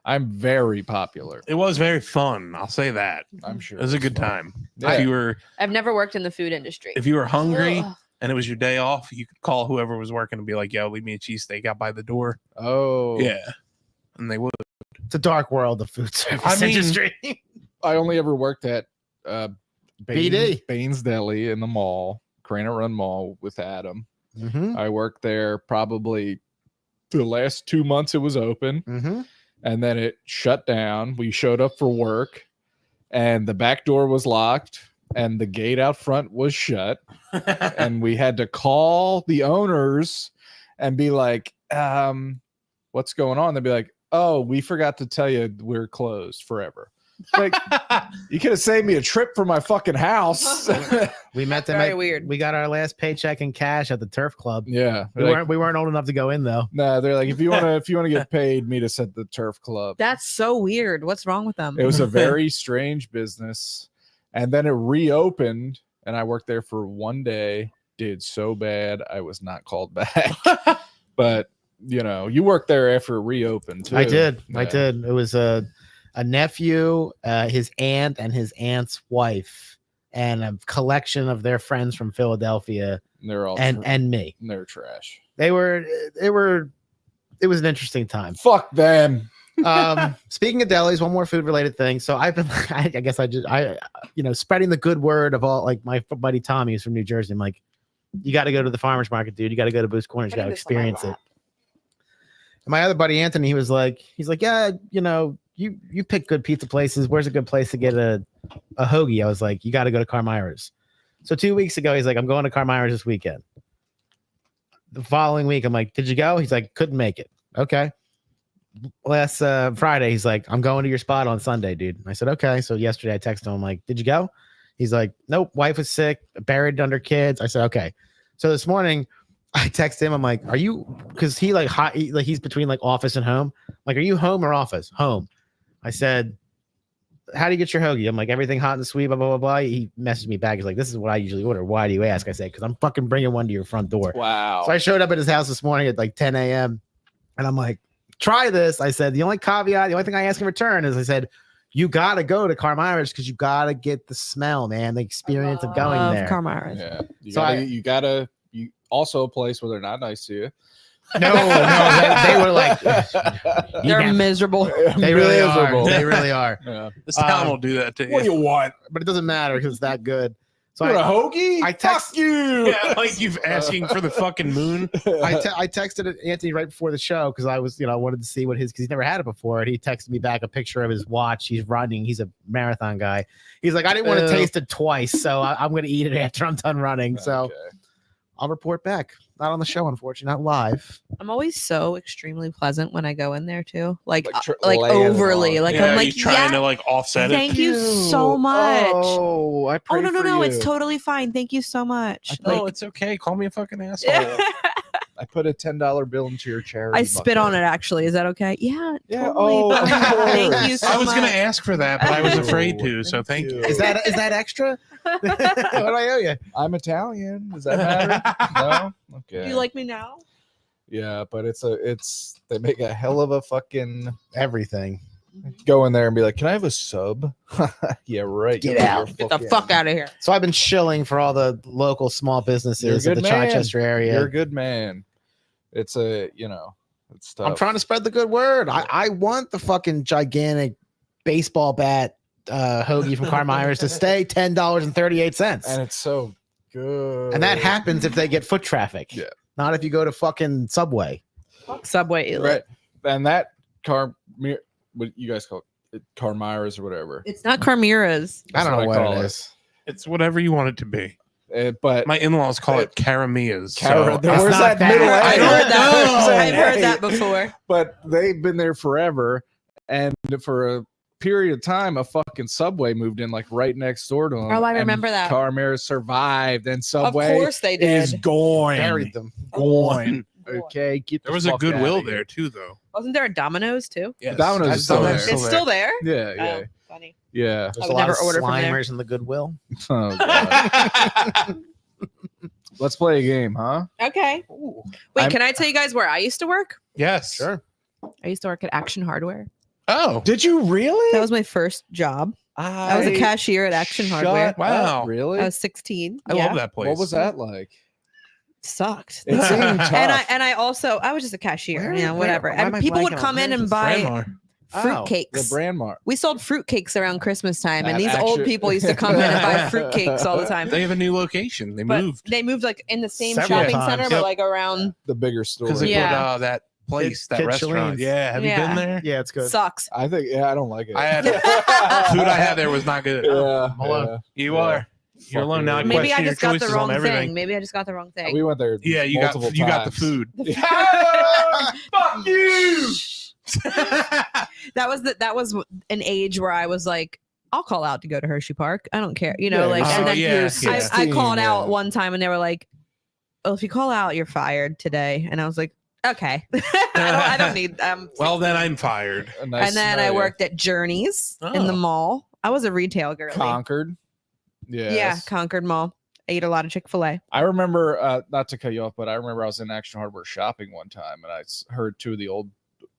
I'm very popular. It was very fun. I'll say that. I'm sure. It was a good fun. time. Yeah. I've never worked in the food industry. If you were hungry Ugh. and it was your day off, you could call whoever was working and be like, "Yo, leave me a cheesesteak out by the door." Oh. Yeah, and they would. It's a dark world, the food service I mean- industry. I only ever worked at BD. Baines Deli in the mall, Granite Run Mall with Adam. Mm-hmm. I worked there probably the last 2 months it was open. Mm-hmm. And then it shut down. We showed up for work and the back door was locked and the gate out front was shut. And we had to call the owners and be like, what's going on? They'd be like, oh, we forgot to tell you we're closed forever. Like, you could have saved me a trip for my fucking house. We met them. Very at- weird. We got our last paycheck in cash at the turf club. Yeah. We weren't old enough to go in though. Nah, they're like, if you want to get paid, meet us at the turf club. That's so weird. What's wrong with them? It was a very strange business. And then it reopened, and I worked there for 1 day. Did so bad, I was not called back. But, you know, you worked there after it reopened, too. I did. Yeah. I did. It was a nephew, his aunt, and his aunt's wife, and a collection of their friends from Philadelphia, They're all and me. they're trash. It was an interesting time. Fuck them. Speaking of delis, one more food related thing. So I've been, I guess spreading the good word of all, like my buddy Tommy is from New Jersey. I'm like, you got to go to the farmer's market, dude. You got to go to Booth's Corners. You got to experience it. And my other buddy Anthony, he's like, yeah, you pick good pizza places. Where's a good place to get a hoagie? I was like, you got to go to Carmira's. So 2 weeks ago, he's like, I'm going to Carmira's this weekend. The following week, I'm like, did you go? He's like, couldn't make it. Okay. Last Friday, he's like, I'm going to your spot on Sunday, dude. I said, okay. So yesterday I texted him, I'm like, did you go? He's like, nope, wife was sick, buried under kids. I said, okay. So this morning I text him, I'm like, are you, because he's between like office and home. Like, are you home or office? Home. I said, how do you get your hoagie? I'm like, everything hot and sweet, blah, blah, blah, blah. He messaged me back. He's like, this is what I usually order. Why do you ask? I said, because I'm fucking bringing one to your front door. Wow. So I showed up at his house this morning at like 10 a.m. and I'm like, try this. I said, the only caveat, the only thing I ask in return is I said, you got to go to Carmira's because you got to get the smell, man, the experience of going there. Carmira's. Yeah. So You also a place where they're not nice to you. No, they were like, They're miserable. they really Miserable. are. They really are. Yeah. This town will do that to you. What do you want? But it doesn't matter because it's that good. So You want a hoagie? I text- Fuck you. Yeah, like you've asking for the fucking moon. I texted Anthony right before the show because I was, I wanted to see what because he's never had it before. And he texted me back a picture of his watch. He's running. He's a marathon guy. He's like, I didn't want to taste it twice. So I'm going to eat it after I'm done running. So Okay. I'll report back. Not on the show, unfortunately, not live. I'm always so extremely pleasant when I go in there too. Like laying it overly. on. Like Yeah, I'm you like, trying yeah, to like offset thank it. you so much. Oh, I Oh pray no, for no, it's you. totally fine. Thank you so much. No, Like, it's okay. Call me a fucking asshole. I put a $10 bill into your charity. I spit on it actually. Is that okay? Yeah. Yeah, Totally of fine. Thank course. you so I was much. gonna ask for that, but I was afraid to. So Thank thank you. you. Is that extra? What do I owe you? I'm Italian. Does that matter? No. Okay. Do you like me now? Yeah, but they make a hell of a fucking Everything. go in there and be like, can I have a sub? Yeah, right. Get You're out. Get the fuck out of here. So I've been shilling for all the local small businesses You're a in the good man. Chichester area. You're a good man. It's it's tough. I'm trying to spread the good word. I want the fucking gigantic baseball bat hoagie from Carmeyer's to stay $10.38. and it's so good. And that happens if they get foot traffic. Yeah. Not if you go to fucking Subway. Subway. right. And that what you guys call it, Carmeyer's or whatever. It's not Carmira's. I don't That's know what I what call it it. is. It's whatever you want it to be. But My in-laws call it Caramias. Cara- So where's not that bad. middle I've A? heard that. Where's I've heard A? that before. But they've been there forever, and for a period of time, a fucking Subway moved in like right next door to them. Oh, I and remember that. Carmera survived, and Of Subway course they is did. going. Buried them. Going. Okay, get there the was a fuck Goodwill outta here. there too, though. Wasn't there a Domino's too? Yes, Domino's that's is still there. It's still there. Yeah, yeah, Oh, funny. yeah. There's I a would lot never of order from there. Slimers in the Goodwill. Oh, God. Let's play a game, huh? Okay. Wait, can I tell you guys where I used to work? Yes. Sure. I used to work at Action Hardware. Oh, Did you really? That was my first job. I was a cashier at Action Hardware. Wow. Really? I was 16. I love that place. What was that like? Sucked. It seemed tough. And I also was just a cashier, whatever. why am And I people would blanking on come in where and is buy Grandma. fruitcakes. The brand mark. We sold fruitcakes around Christmas time, and At these old Action- people used to come in and buy fruitcakes all the time. They have a new location. They But moved they moved like in the same Several shopping times. center, Yep. but like around The bigger store. because they Yeah. put that place, that Kid restaurant. Shalene's. Yeah, have you Yeah. been there? Yeah, it's good. sucks. I think, I don't like it. I had food I had there was not good. Yeah, alone. You Yeah. are. You're alone now. I Fuck Maybe I question your just got the choices on wrong everything. thing. Maybe I just got the wrong thing. We went there. Yeah, you got multiple the times. food. Fuck you. That was an age where I was like, I'll call out to go to Hershey Park. I don't care, Yeah, like. oh, And then yeah, you're yeah. I 16, called yeah. out one time, and they were like, "Oh, if you call out, you're fired today." And I was like, "Okay, I don't need them." Well, then I'm fired. A nice And then I scenario. worked at Journeys in the Oh. mall. I was a retail girl. Concord. Yes. Yeah, Concord Mall. I ate a lot of Chick-fil-A. I remember, not to cut you off, but I remember I was in Action Hardware shopping one time, and I heard two of the old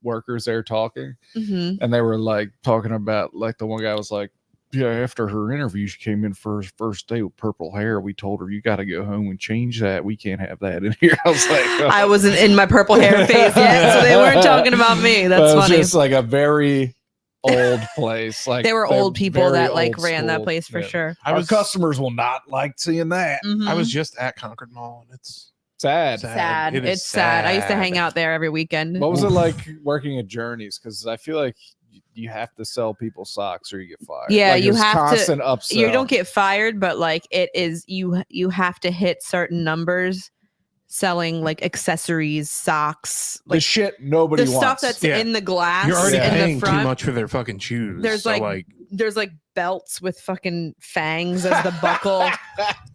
workers there talking, Mm-hmm. and they were like talking about, like, the one guy was like, yeah, after her interview, she came in for her first day with purple hair. We told her, you got to go home and change that. We can't have that in here. I was like, oh. I wasn't in my purple hair phase yet, so they weren't talking about me. But That's it was funny. just like a very old place. Like They were they're old people very that like old ran that school. place for Yeah. sure. Our customers will not like seeing that. Mhm. I was just at Concord Mall, and it's Sad. sad. It is It's sad. I used to hang sad. out there every weekend. What was it like working at Journeys? Because I feel like you have to sell people socks or you get fired. Yeah, Like, you it's have to- constant upsell. You don't get fired, but like it is you have to hit certain numbers selling like accessories, socks, the like shit nobody the wants. stuff that's Yeah. in the glass you're already Yeah. in paying the too front. much for their fucking shoes. There's, so, like, there's like belts with fucking fangs as the buckle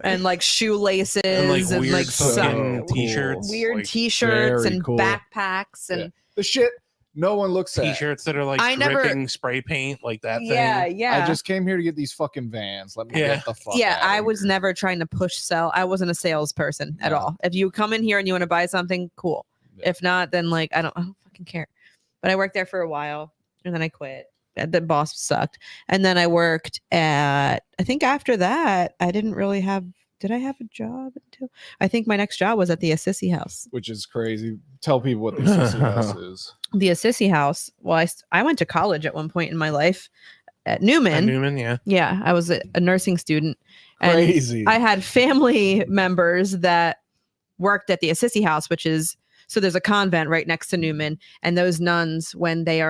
and like shoelaces and like weird like fucking some t-shirts, weird like, t-shirts very and cool. backpacks and the shit no one looks at. t-shirts that are like I never- dripping spray paint, like that yeah, thing. yeah. I just came here to get these fucking vans. Let me Yeah. get the fuck Yeah, outta I was here. never trying to push sell. I wasn't a salesperson at No. all. If you come in here and you want to buy something, cool. Yeah. If not, then like I don't fucking care. But I worked there for a while and then I quit. The boss sucked. And then I worked at I think after that, I didn't really have did I have a job until? I think my next job was at the Assisi House. Which is crazy. Tell people what the Sissy House is. The Assisi House. Well, I went to college at one point in my life at Newman. At Newman, yeah. Yeah, I was a nursing student. And Crazy. I had family members that worked at the Assisi House, which is, so there's a convent right next to Newman, and those nuns, when they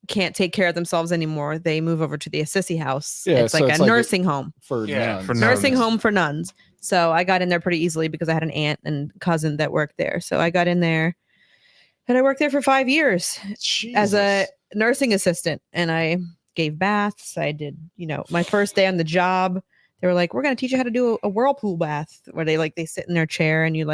can't take care of themselves anymore, they move over to the Assisi House. Yeah, it's like a nursing home. For Yeah, nuns. for Nursing nuns. home for nuns. So I got in there pretty easily because I had an aunt and cousin that worked there. So I got in there and I worked there for 5 years as a nursing assistant, and I gave baths. I did, my first day on the job, they were like, we're going to teach you how to do a whirlpool bath, where they sit in their chair and you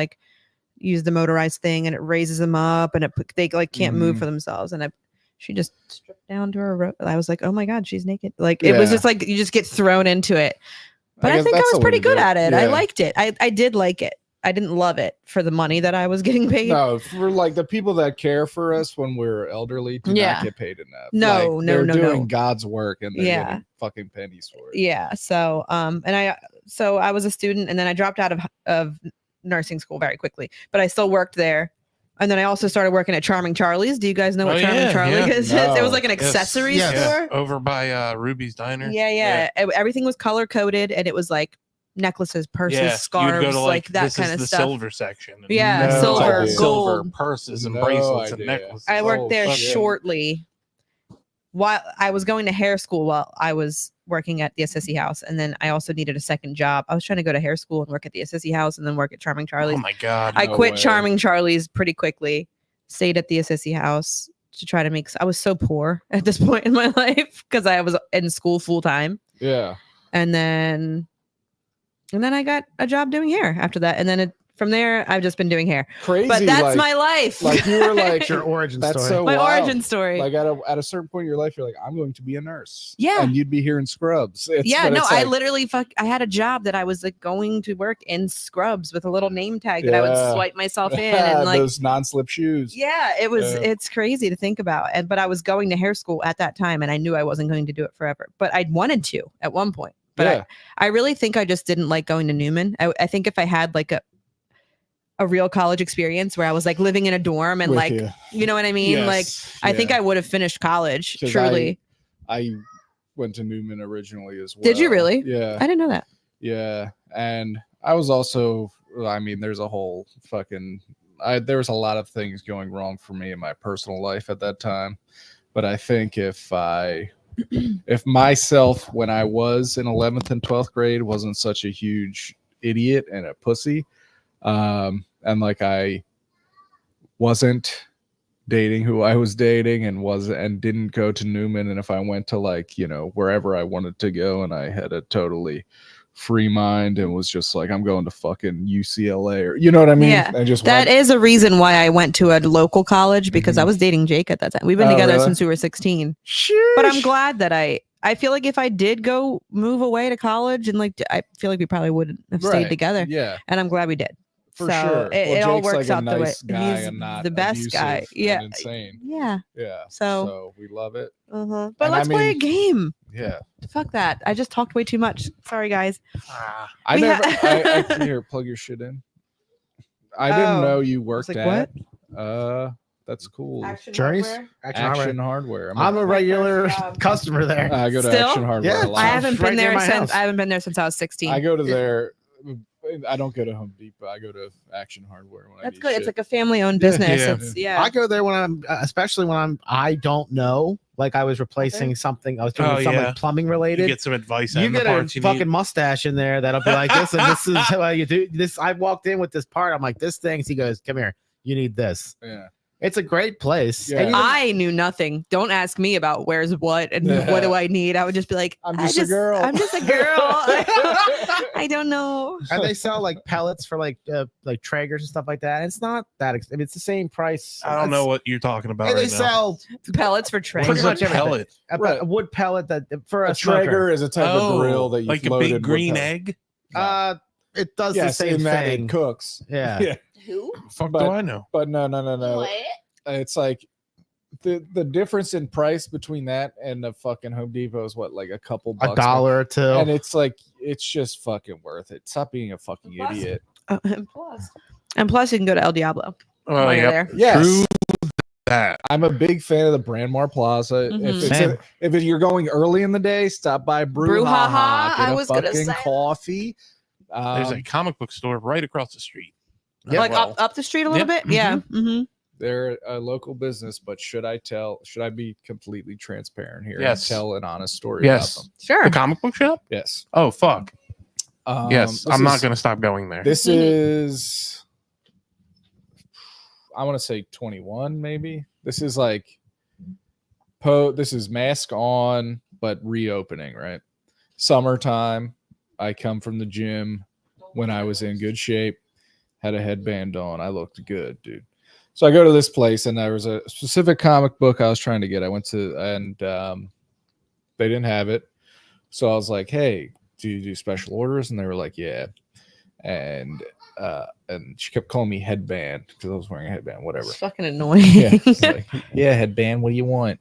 use the motorized thing and it raises them up, and they can't move for themselves. And she just stripped down to her robe. I was like, oh my God, she's naked. It was just like, you just get thrown into it. But I think I was pretty good at it. I liked it. I did like it. I didn't love it for the money that I was getting paid. No, for the people that care for us when we're elderly do not get paid enough. No, they're doing God's work and they're getting fucking pennies for it. Yeah. So I was a student, and then I dropped out of nursing school very quickly, but I still worked there. And then I also started working at Charming Charlie's. Do you guys know what Charming Charlie is? No. It was like an accessory store. Yeah, over by Ruby's Diner. Yeah. Everything was color coded, and it was like necklaces, purses, scarves, go to, like that this kind is of the stuff. silver section. Yeah, No silver, idea. silver gold. purses and No bracelets and idea. necklaces. I worked there shit. shortly while I was going to hair school while I was working at the Assisi House. And then I also needed a second job. I was trying to go to hair school and work at the Assisi House and then work at Charming Charlie's. Oh my God. I no quit way. Charming Charlie's pretty quickly, stayed at the Assisi House to try to I was so poor at this point in my life because I was in school full time. Yeah. And then I got a job doing hair after that. And then from there, I've just been doing hair. Crazy. But that's my life. Like you were like, Your origin that's story. so my wild. origin story. Like at a certain point in your life, you're like, I'm going to be a nurse. Yeah. And you'd be here in scrubs. I literally I had a job that I was like going to work in scrubs with a little name tag that I would swipe myself in and like those non-slip shoes. Yeah, it was it's crazy to think about. But I was going to hair school at that time, and I knew I wasn't going to do it forever. But I wanted to at one point. But I really think I just didn't like going to Newman. I think if I had like a real college experience where I was like living in a dorm and With like you know what I mean? Yes, like I think I would have finished college. 'Cause Truly. I went to Newman originally as well. Did you really? Yeah. I didn't know that. Yeah. And I was also, there's a whole there was a lot of things going wrong for me in my personal life at that time. But I think if myself when I was in 11th and 12th grade wasn't such a huge idiot and a pussy, and like I wasn't dating who I was dating and didn't go to Newman, and if I went to wherever I wanted to go and I had a totally free mind and was just like, I'm going to fucking UCLA or you know what I mean? Yeah, I just that is a reason why I went to a local college because I was dating Jake at that time. We've been together really? since we were 16. But I'm glad that I feel like if I did go move away to college and I feel like we probably wouldn't have stayed together. Yeah. And I'm glad we did. For so sure. It all works like out the way. nice guy He's and not the best guy. abusive Yeah. and insane. Yeah. Yeah. So we love it. But And let's play a game. Yeah. Fuck that. I just talked way too much. Sorry, guys. I here, plug your shit in. I didn't know you worked like, at that's cool. Journeys? Action Hardware. I'm a regular job. customer there. I go to Still? Action Hardware Yeah, a lot. I haven't Right been near there my since house. I haven't been there since I was 16. I go to there. I don't go to Home Depot. I go to Action Hardware when That's I need good. shit. It's like a family-owned business. Yeah. It's yeah. I go there when I'm, especially when I don't know. Like I was replacing something. I was doing something like plumbing You related. get some advice. You on the get a parts you fucking need. mustache in there that'll be like, listen, this is how you do this. I walked in with this part. I'm like, this thing. He goes, come here. You need this. Yeah. It's a great place. Yeah. And you know, I knew nothing. Don't ask me about where's what and what do I need. I would just be like, I'm just a girl. I'm just a girl. I don't know. and they sell like pellets for like Traegers and stuff like that. It's not that expensive. It's the same price. I don't know what you're talking about And right they now. sell Pellets for trays. pretty What's much a everything. pellet? a wood pellet that for A a smoker. Traeger is a type of grill that you like a loaded big with green pellet. egg. It does Yes, the same in that thing. it cooks. Yeah. Yeah. Who? Fuck but- do I know? But no. It's like the difference in price between that and the fucking Home Depot is what, like a couple bucks. $1 or $2. And it's like it's just fucking worth it. Stop being a fucking idiot. And plus, you can go to El Diablo. Oh, while you're yeah. there. Yes. True that. I'm a big fan of the Brandmar Plaza. Mhm. If you're going early in the day, stop by Brouhaha. Brouhaha, Get I a was gonna fucking say. coffee. There's a comic book store right across the street. Yeah, Like well. up the street a little Yep. bit. Yeah. Mm-hmm. they're a local business, but should I be completely transparent here Yes. and tell an honest story Yes. about them? Sure. The comic book shop? Yes. Oh, fuck. this Yes. I'm not is- going to stop going there. This Mhm. is, I want to say 21, maybe. This is like, this is mask on, but reopening, right? Summertime. I come from the gym when I was in good shape, had a headband on. I looked good, dude. So I go to this place, and there was a specific comic book I was trying to get. I went to, and they didn't have it. So I was like, hey, do you do special orders? And they were like, yeah. And she kept calling me headband because I was wearing a headband, whatever. It's fucking annoying. Yeah, it's like, yeah, headband. What do you want?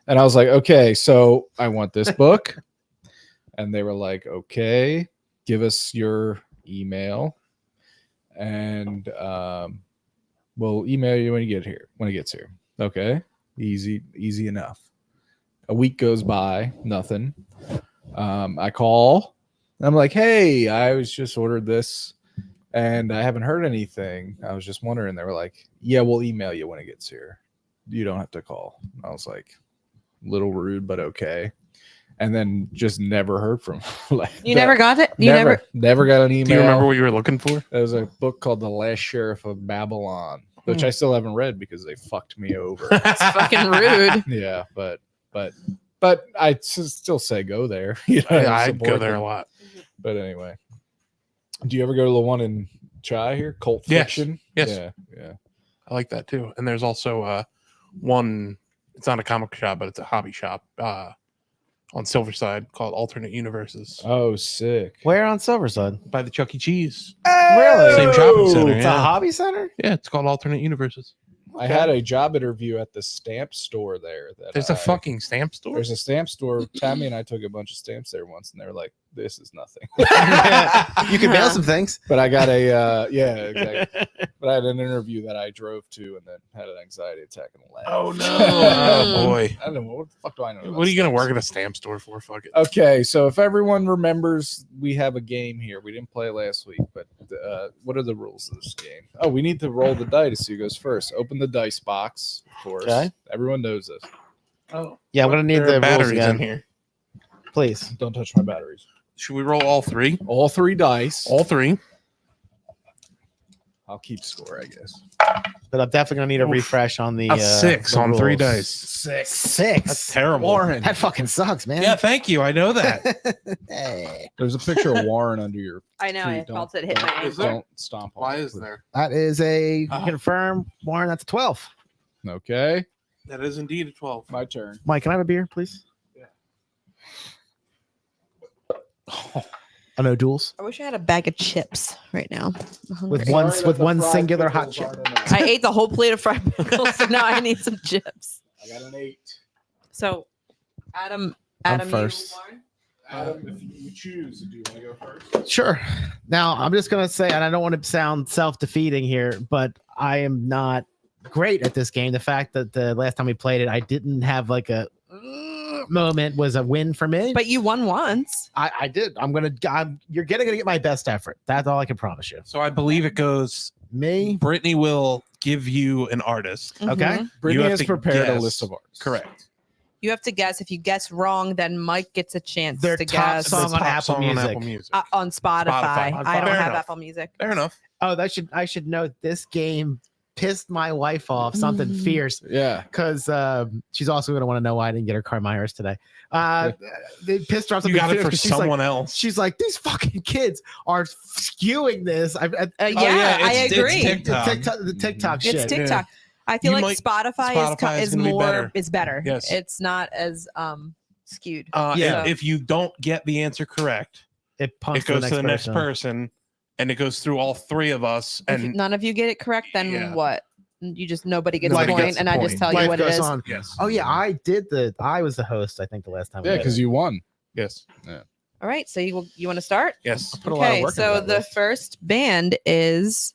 And I was like, okay, so I want this book. And they were like, okay, give us your email, and we'll email you when you get here. When it gets here, okay, easy enough. A week goes by, nothing. I call. I'm like, hey, I was just ordered this, and I haven't heard anything. I was just wondering. They were like, yeah, we'll email you when it gets here. You don't have to call. I was like, little rude, but okay. And then just never heard from like You never got it? You never got an email. Do you remember what you were looking for? There was a book called The Last Sheriff of Babylon, which I still haven't read because they fucked me over. It's fucking rude. Yeah, but I still say go there. You know, Yeah, I'd support go there them. a lot. But anyway, do you ever go to the one in Chai here, Cult Yes. Fiction? Yes. Yeah. I like that too. And there's also one, it's not a comic shop, but it's a hobby shop on Silverside called Alternate Universes Oh, sick. Where on Silverside? by the Chuck E. Cheese. Really? Same shopping center. It's a Yeah. hobby center? Yeah, it's called Alternate Universes. I had a job interview at the stamp store there. There's a fucking stamp store. There's a stamp store. Tammy and I took a bunch of stamps there once, and they were like, "This is nothing." You can mail some things. But I got a yeah, exactly. But I had an interview that I drove to, and then had an anxiety attack in the lab. Oh no! Oh boy! I don't know what the fuck do I know. about What are you gonna stamps? work at a stamp store for? Fuck it. Okay, so if everyone remembers, we have a game here. We didn't play last week, but what are the rules of this game? Oh, we need to roll the dice to see who goes first. Open the dice box, of course. Okay. Everyone knows this. Oh, Yeah, I'm gonna need there are the rules batteries again. in here. Please. Don't touch my batteries. Should we roll all three? All three dice. All three. I'll keep score, I guess. But I'm definitely gonna need a Oof. refresh on the A 6 the on 3 rules. dice. Six. That's terrible. Warren. That fucking sucks, man. Yeah, thank you. I know that. Hey. There's a picture of Warren under your. I know. tree. I felt it hit my don't, ankle. don't stomp on Why it, is please. there? That is a Ah. confirm, Warren. That's a 12. Okay, That is indeed a 12. my turn. Mike, can I have a beer, please? Oh, no duels I wish I had a bag of chips right now. I'm hungry. with one singular hot chip. I ate the whole plate of fried pickles, so now I need some chips. I got an 8. So, Adam, I'm you first. Warren? Adam, if you choose, do you want to go first? Sure. Now I'm just gonna say, and I don't want to sound self-defeating here, but I am not great at this game. The fact that the last time we played it, I didn't have like a moment was a win for me. But you won once. I did. You're gonna get my best effort. That's all I can promise you. So I believe it goes. Me. Brittany will give you an artist. Okay. Mhm. Brittany have has to prepared a guess. list of artists. Correct. You have to guess. If you guess wrong, then Mike gets a chance Their to top guess song on Top Apple song Music. on Spotify. Spotify. I don't Fair have enough. Apple Music. Fair enough. Oh, I should know this game pissed my wife off something Mm. fierce Yeah. because she's also going to want to know why I didn't get her Car Myers today. They pissed her off. You something got it fierce for 'cause she's like- someone else. She's like, these fucking kids are skewing this. Yeah, yeah, I it's agree. TikTok. The TikTok It's shit. TikTok. I feel You like might- Spotify Spotify is is gonna be more better. is better. Yes. It's not as skewed. Yeah. If you don't get the answer correct, It pumps it goes to the next person. person, and it goes through all three of us. If And none of you get it correct, then Yeah. what? You just nobody gets Nobody a point, gets a and I just point. tell you Life what it goes is. on. yes, Oh yeah, I was the host. I think the last time. we Yeah, did because it. you won. yes. All right, so you want to start? Yes. Put a lot of Okay, work into so that the list. first band is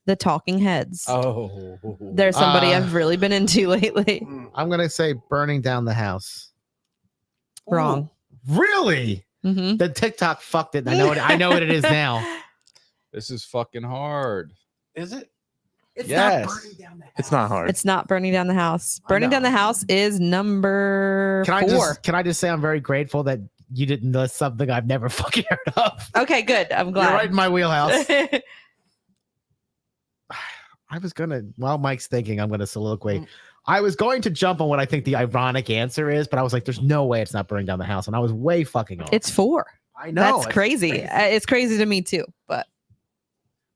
the Talking Heads. Oh, There's somebody I've really been into lately. I'm gonna say burning down the house. Wrong. Really? Mm-hmm. The TikTok fucked it. And I know what it is now. this is fucking hard. Is it? It's Yes. not burning down the house. It's not hard. It's not Burning Down the House. I Burning Down know. the House is number Can 4. I just say I'm very grateful that you didn't list something I've never fucking heard of. Okay, good. I'm You're right glad. in my wheelhouse. I was gonna, while Mike's thinking, I'm gonna soliloquy. I was going to jump on what I think the ironic answer is, but I was like, "There's no way it's not burning down the house," and I was way fucking off. It's 4. I know That's it's crazy. It's crazy to me too. But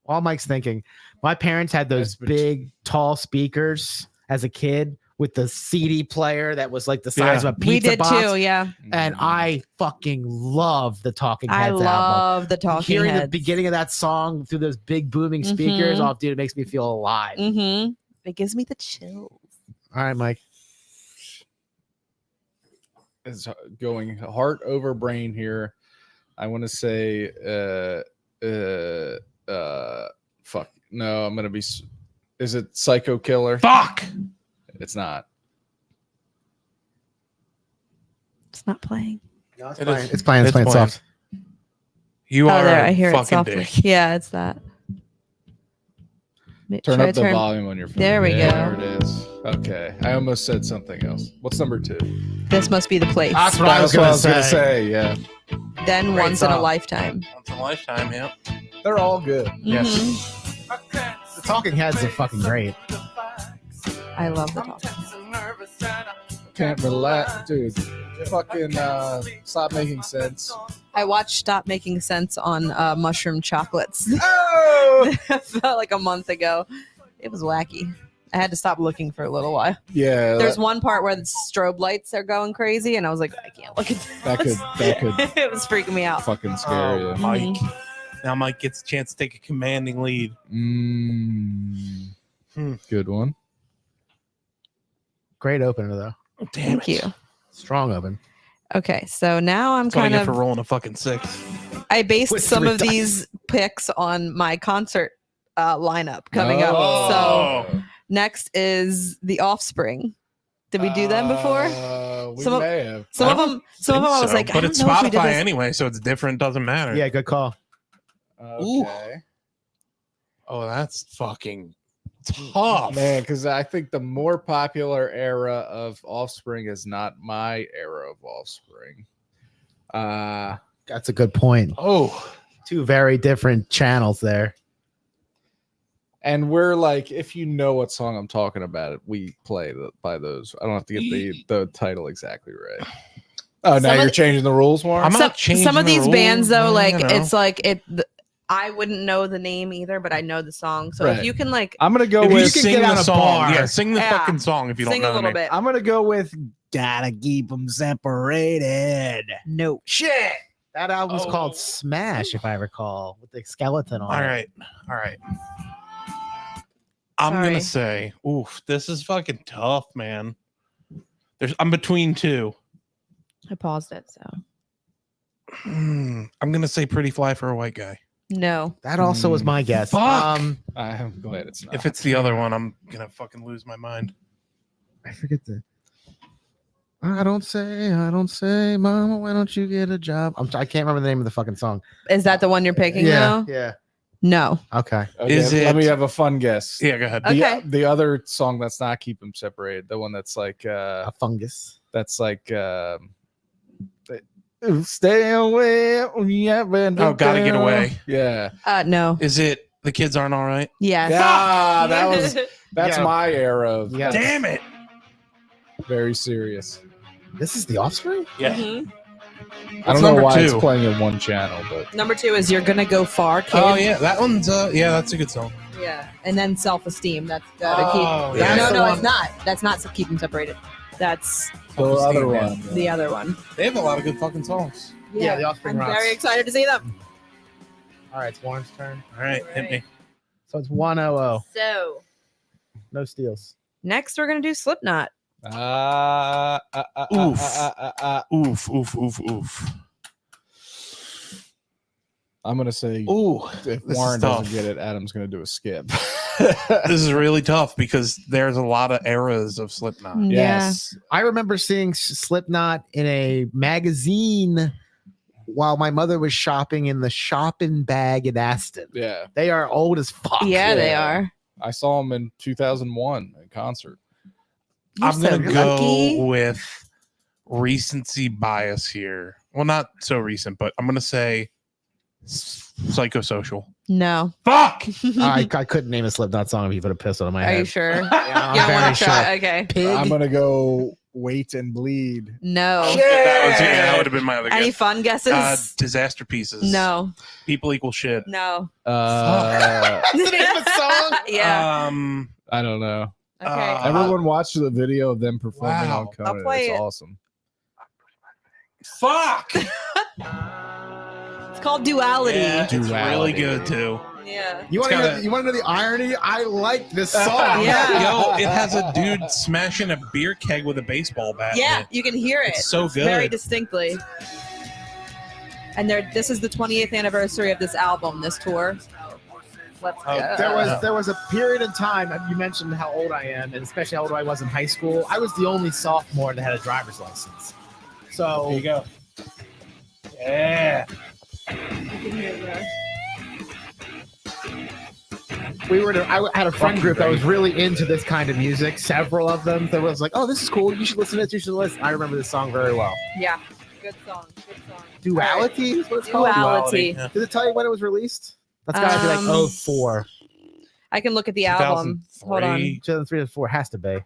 While Mike's thinking, my parents had those That's what- big, tall speakers as a kid with the CD player that was like the size of a pizza we did box, too. Yeah, and I fucking love the Talking I Heads album. love the Talking Hearing Heads. the beginning of that song through those big booming speakers, Mhm. oh, dude, it makes me feel alive. Mm-hmm. It gives me the chills. All right, Mike. It's going heart over brain here. I want to say, fuck. No, I'm gonna be. Is it Psycho Killer? Fuck. It's not. It's not playing. No, it's It playing. is. It's playing. It's It's playing playing. soft. You Oh, are there. I hear it fucking softly. dick. Yeah, it's that. Turn Should I up the volume on your phone. There we There go. it is. Okay, I almost said something else. What's number 2? This must be the place. That's what I was That's gonna gonna say. Yeah, Then Great once in a song. lifetime. Once in a lifetime, yeah. they're all good. Yes. Mhm. The Talking Heads are fucking great. I love the talk. Can't relax, dude. Fucking stop making sense. I watched Stop Making Sense on Mushroom Chocolates. Oh, Felt like a month ago. It was wacky. I had to stop looking for a little while. yeah. There's one part where the strobe lights are going crazy, and I was like, I can't look at that this. could It was freaking me out. fucking scare Oh, you. Mike. Now Mike gets a chance to take a commanding lead. Good one. Great opener though. Oh, damn Thank it. you. Strong open. Okay, so now I'm That's what I kind get of. for rolling a fucking 6. I based With some 3 of dice. these picks on my concert lineup coming up. Oh. So next is The Offspring. Did we do them before? We Some of- may have. Some I of don't them. Some of them I was like, but I don't it's know if we did Spotify this. anyway, so it's different. Doesn't matter. Yeah, good call. Okay. Oh, that's fucking tough. Man, because I think the more popular era of Offspring is not my era of Offspring. That's a good point. Oh, 2 very different channels there. And we're like, if you know what song I'm talking about, we play by those. I don't have to get the title exactly right. Oh, now Some of you're the- changing the rules more? I'm Some, not changing some of the these bands rules, though, like you know. it's like it. I wouldn't know the name either, but I know the song. So Right. if you can like I'm going to go If you with. can sing get the on a song, bar. yeah, sing the Yeah. fucking song if you sing don't a know the little name. bit. I'm going to go with Gotta Keep Them Separated. No. Shit. That album's Oh. called Smash, if I recall, with the skeleton on All it. right. I'm Sorry. gonna say, oof, this is fucking tough, man. I'm between 2. I paused it. So I'm gonna say Pretty Fly for a White Guy. no. That also was my guess. Fuck. I'm glad it's not. If it's the other one, I'm gonna fucking lose my mind. I forget the. I don't say, Mama, why don't you get a job? I can't remember the name of the fucking song. Is that the one you're picking? Yeah, though? yeah. No. Okay. Okay, Is let me it- have a fun guess. Yeah, go ahead. Okay. The other song that's not Keep Them Separated, the one that's like A fungus. stay away. Oh, Gotta Get Away. Yeah. No. Is it The Kids Aren't All Right? Yes. Yeah, that's Yeah. my era of Yeah. Damn it! very serious. This is The Offspring? Yeah. Mhm. I don't What's know number why it's 2? playing in one channel, but Number 2 is You're Gonna Go Far, Kid. Oh yeah, that one's yeah, that's a good song. Yeah. And then Self-Esteem. That's gotta Oh, keep. yeah. No, That's the no, one. it's not. That's not Keep Them Separated. That's the other yeah. one. the other one. They have a lot of good fucking songs. Yeah, The Offspring I'm rocks. very excited to see them. All right, it's Warren's turn. All right, hit me. So it's 1-0. So No steals. next we're gonna do Slipknot. Oof. Oof, oof, oof, oof. I'm gonna say Ooh, if this is Warren tough. doesn't get it, Adam's gonna do a skip. This is really tough because there's a lot of eras of Slipknot. Yes. I remember seeing Slipknot in a magazine while my mother was shopping in the shopping bag in Aston. Yeah. They are old as fuck. Yeah, they Yeah. are. I saw him in 2001 in concert. You're I'm gonna so go lucky. with recency bias here. Well, not so recent, but I'm gonna say Psychosocial. No. Fuck. I couldn't name a Slipknot song if you put a pistol in my Are head. you sure? Yeah, I'm You don't very want to sure. try? Okay. Pig. I'm gonna go Wait and Bleed. No. That would have been my other Any guess. fun guesses? Disaster Pieces. No. People equal shit. No. What's the name of the song? Yeah. I don't know. Okay. Everyone watched the video of them performing Wow. on Conan. I'll play It's it. awesome. Fuck. It's called Duality. Yeah, it's really Duality. good too. Yeah. You want It's to know the irony? I like this song. Yeah. Yo, it has a dude smashing a beer keg with a baseball bat. in Yeah, it. you can hear it It's so good. very distinctly. And this is the 28th anniversary of this album, this tour. Let's Oh, go. There was a period of time. You mentioned how old I am, and especially how old I was in high school. I was the only sophomore that had a driver's license. So There you go. Yeah. I had a friend group that was really into this kind of music. Several of them that was like, "Oh, this is cool. You should listen to this. You should listen." I remember this song very well. Yeah. Good song. Good song. Duality is what it's called. Duality. Yeah. Did it tell you when it was released? That's gotta be like 04. I can look at the album. Hold on. 2003, 2003 to 4 has to be.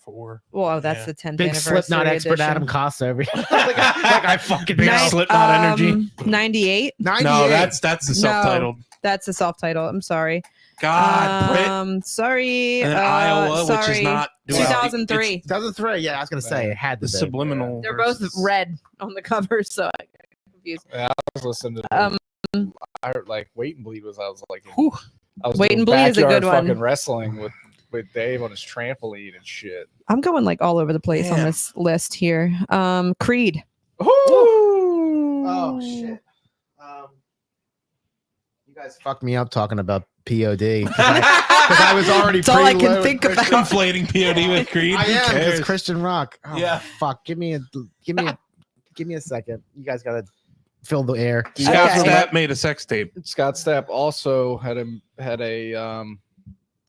4. Whoa, that's Yeah. the 10th Big anniversary Slipknot expert edition. Adam Costa over here. like I fucking Big know. Slipknot energy. 98. 98. No, that's the self-titled. That's the self-title. I'm sorry. God, Brit. Sorry. And then Iowa, which sorry. is not 2003. 2003. Yeah, I was gonna say it had to The be. subliminal. They're both versus- red on the cover, so I got confused. Yeah, I was listening to I heard, like Wait and Bleed was Whew. I was Wait doing and Bleed is a backyard good one. fucking wrestling with Dave on his trampoline and shit. I'm going like all over the place on Yeah. this list here. Creed. Oh shit. You guys fucked me up talking about POD because I was already. That's all I can preloaded think Christian- about. Conflating POD with Creed. I Who am cares? because Christian rock. Oh, Yeah. Fuck. Give me a second. You guys gotta fill the air. Scott Okay. Stapp made a sex tape. Scott Stapp also had a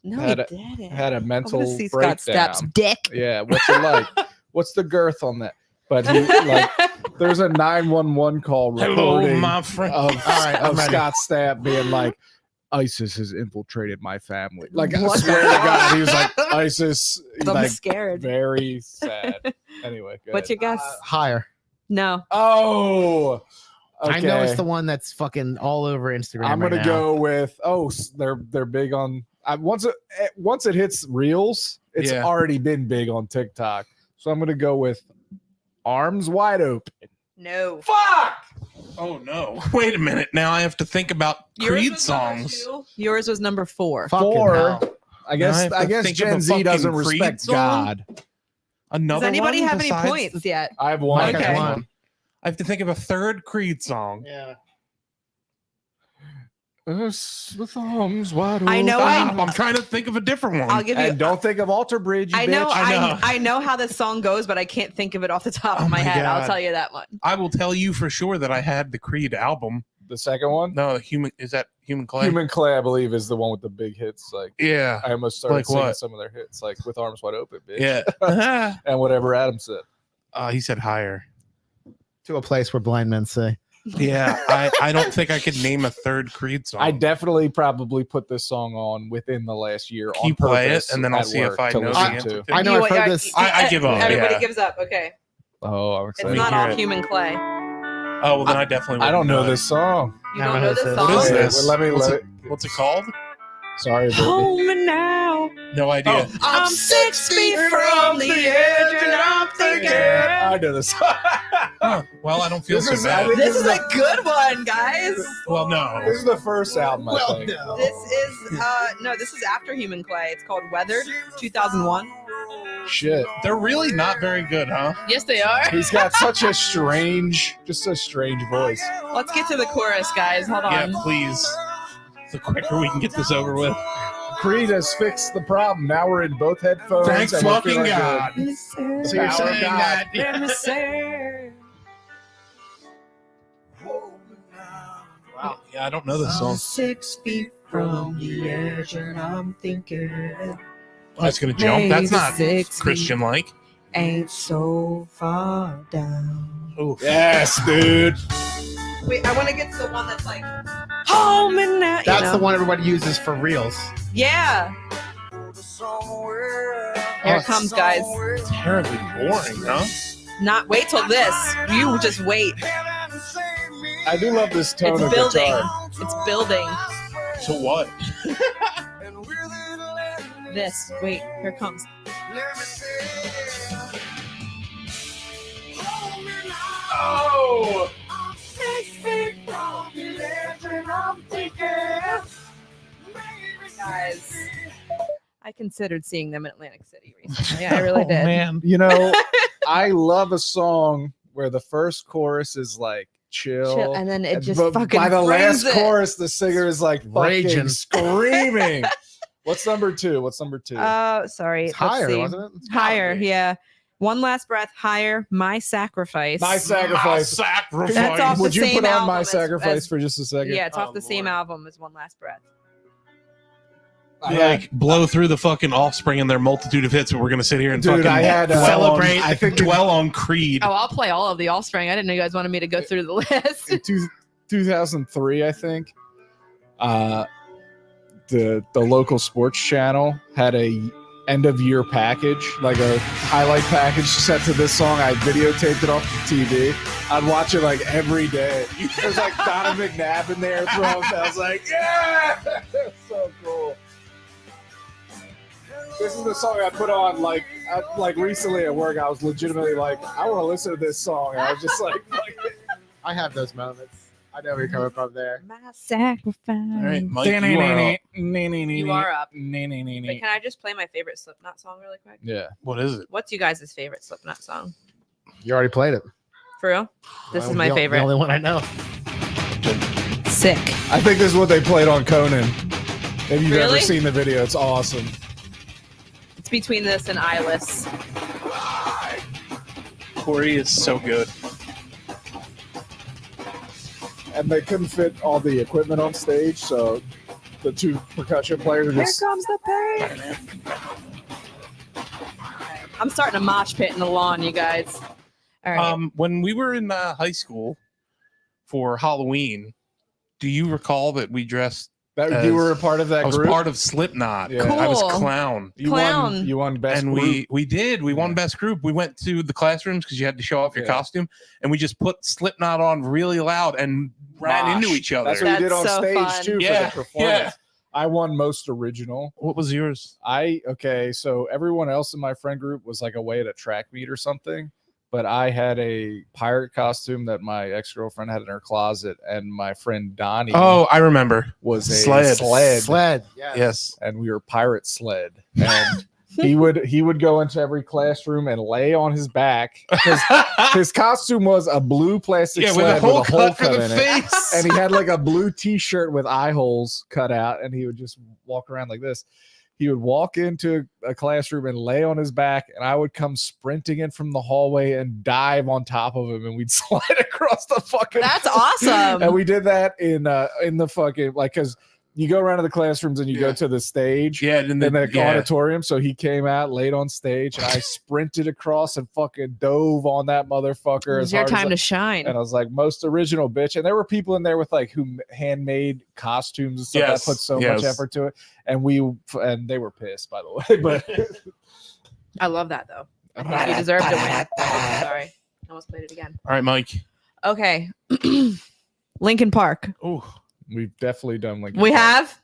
No, Had he didn't. had a I want mental to see Scott breakdown. Stapp's dick. Yeah, what's it like? What's the girth on that? But he like there's a 911 call Hello, recording my friend. of, All right, I'm of ready. Scott Stapp being like, ISIS has infiltrated my family. Like I What swear the to God, fuck? he was like ISIS. I'm Like scared. very sad. Anyway, go What's ahead. your guess? Higher. No. Oh, I know it's okay. the one that's fucking all over Instagram. I'm right gonna now. go with they're big on once it hits reels, it's Yeah. already been big on TikTok. So I'm gonna go with Arms Wide Open. No. Fuck. Oh no! Wait a minute. Now I have to think about Creed was number songs. 2. Yours was number 4. Fucking Four. hell. I Now I have to guess think of a Gen Z fucking doesn't Creed respect song? God. Another Does anybody one have any besides points the- yet? I have one. Mike has Okay. one. I have to think of a third Creed song. Yeah. With arms wide open. I know I'm trying to think of a different one. I'll give you. And don't think of Alter Bridge. You I know, bitch. I know. I know how this song goes, but I can't think of it off the top Oh of my my head. I'll God. tell you that one. I will tell you for sure that I had the Creed album. The second one, No, the human is that Human Clay? Human Clay, I believe, is the one with the big hits. Like Yeah. I almost started Like singing what? some of their hits, like with Arms Wide Open, bitch. Yeah. And whatever Adam said. He said higher. To a place where blind men say. Yeah. I don't think I could name a third Creed song. I definitely probably put this song on within the last year. Can on you play it, purpose and then I'll at see if work I to know the listen answer. to. I know You- I've heard this. I give up, Everybody yeah. gives up. Okay. Oh, I'm It's excited. me not hear all it. Human Clay. Oh well, then I definitely. I don't wouldn't know this song. You I don't don't know know this this. song? What is Wait, this? well, let me What's let it, what's it called? Sorry, Brittany. Home and now. No idea. Oh, I'm 6 feet from the edge, and I'm thinking. I know this. Huh. Well, I don't feel This so is- bad. I think This is a good one, guys. Well, no. This is the first album, I think. no. This is this is after Human Clay. It's called Weathered, 2001. Shit. They're really not very good, huh? Yes, they are. He's got such a strange voice. Let's get to the chorus, guys. Hold Yeah, on. please. The quicker we can get this over with. Creed has fixed the problem. Now we're in both headphones. Thank and we're fucking feeling God. good. So you're Power saying of God. that? Let me say. Wow. Yeah, I don't know this song. 6 feet from the edge, and I'm thinking. That's gonna jump. That's not 6 feet Christian like. Ain't so far down. Oh, Yes, dude. Wait, I want to get to the one that's like home and now. That's the one everybody uses for reels. Yeah. Here it comes, guys. terribly boring, huh? Not wait till this. You just wait. I do love this tone It's of building. guitar. It's building. So what? This. Wait, here it comes. Oh! Guys, I considered seeing them in Atlantic City recently. I really did. Man. You know, I love a song where the first chorus is like chill, And then it just but fucking by the brings last it. chorus, the singer is like fucking Raging. screaming. What's number two? Sorry. It's let's higher, see. wasn't it? Higher, yeah. One last breath. Higher. My sacrifice. My Sacrifice. Sacrifice. That's off the Would you same put on album My as- Sacrifice as- for just a second? Yeah, it's off Oh, the same Lord. album as One Last Breath. They, like blow through the fucking Offspring and their multitude of hits, but we're gonna sit here and Dude, fucking I had celebrate. I think dwell on Creed. Oh, I'll play all of the Offspring. I didn't know you guys wanted me to go through the list. in 2003, I think, the local sports channel had a end of year package, like a highlight package set to this song. I videotaped it off the TV. I'd watch it like every day. There's like Donna McNabb in there throwing. I was like, yeah, that's so cool. This is the song I put on like recently at work. I was legitimately like, I want to listen to this song. And I was just like, I have those moments. I know where you're coming from there. My sacrifice. All right, Mike, you are up. You are up. But can I just play my favorite Slipknot song really quick? Yeah. What is it? What's you guys' favorite Slipknot song? You already played it. For real? This is Well, my the favorite. only one I know. Sick. I think this is what they played on Conan. If you've ever Really? seen the video, it's awesome. It's between this and Eyeless. Corey is so good. And they couldn't fit all the equipment on stage, so the two percussion players Here just comes the pain. I'm starting a mosh pit in the lawn, you guys. All right. When we were in high school for Halloween, do you recall that we dressed? that you were a part of that I was group. part of Slipknot. Yeah. I was Cool. clown. You Clown. won best And group. we did. We won best group. We went to the classrooms because you had to show off your Yeah. costume, and we just put Slipknot on really loud and ran Mosh. into each other. That's what we did That's on so stage fun. too Yeah, for the performance. yeah. I won most original. What was yours? So everyone else in my friend group was like away at a track meet or something, but I had a pirate costume that my ex-girlfriend had in her closet, and my friend Donnie Oh, I remember. was a Sled. sled. Yeah. Yes. And we were pirate sled. And he would go into every classroom and lay on his back. His costume was a blue plastic Yeah, with sled a hole with a hole cut for cut the in it. face. And he had like a blue t-shirt with eye holes cut out, and he would just walk around like this. He would walk into a classroom and lay on his back, and I would come sprinting in from the hallway and dive on top of him, and we'd slide across the fucking. That's awesome. And we did that in the fucking, like, because you go around to the classrooms and you go Yeah. to the stage. Yeah, in In the yeah. auditorium, so he came out, laid on stage, and I sprinted across and fucking dove on that motherfucker. It was your time to shine. And I was like, most original, bitch. And there were people in there with like who handmade costumes and stuff Yes, that put so yes. much effort to it. And they were pissed, by the way. But I love that though. I think you deserve to win. Sorry. I almost played it again. All right, Mike. Okay. Lincoln Park. Oh, we've definitely done like We have.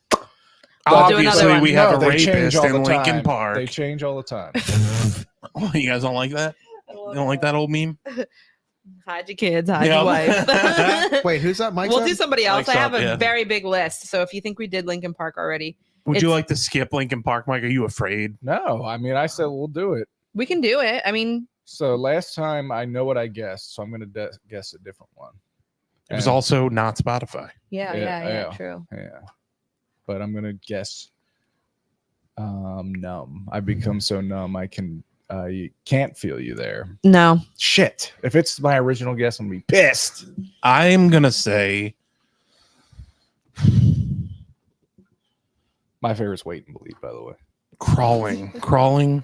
I'll do another Obviously, one. we have No, a they change rapist all in the Lincoln time. Park. They change all the time. Oh, you guys don't like that? You don't like that old meme? Hide your kids, hide Yeah. your wife. Wait, who's up? Mike's We'll up? do somebody else. Mike's I have up, a yeah. very big list. So if you think we did Lincoln Park already, Would you It's- like to skip Lincoln Park, Mike? Are you afraid? No, I mean, I said we'll do it. we can do it. I mean, So last time I know what I guessed, so I'm going to guess a different one. It was And- also not Spotify. Yeah, true. Yeah, but I'm going to guess numb. I become so numb I can't feel you there. No. Shit. If it's my original guess, I'm going to be pissed. I'm going to say My favorite's Wait and Bleed, by the way. Crawling.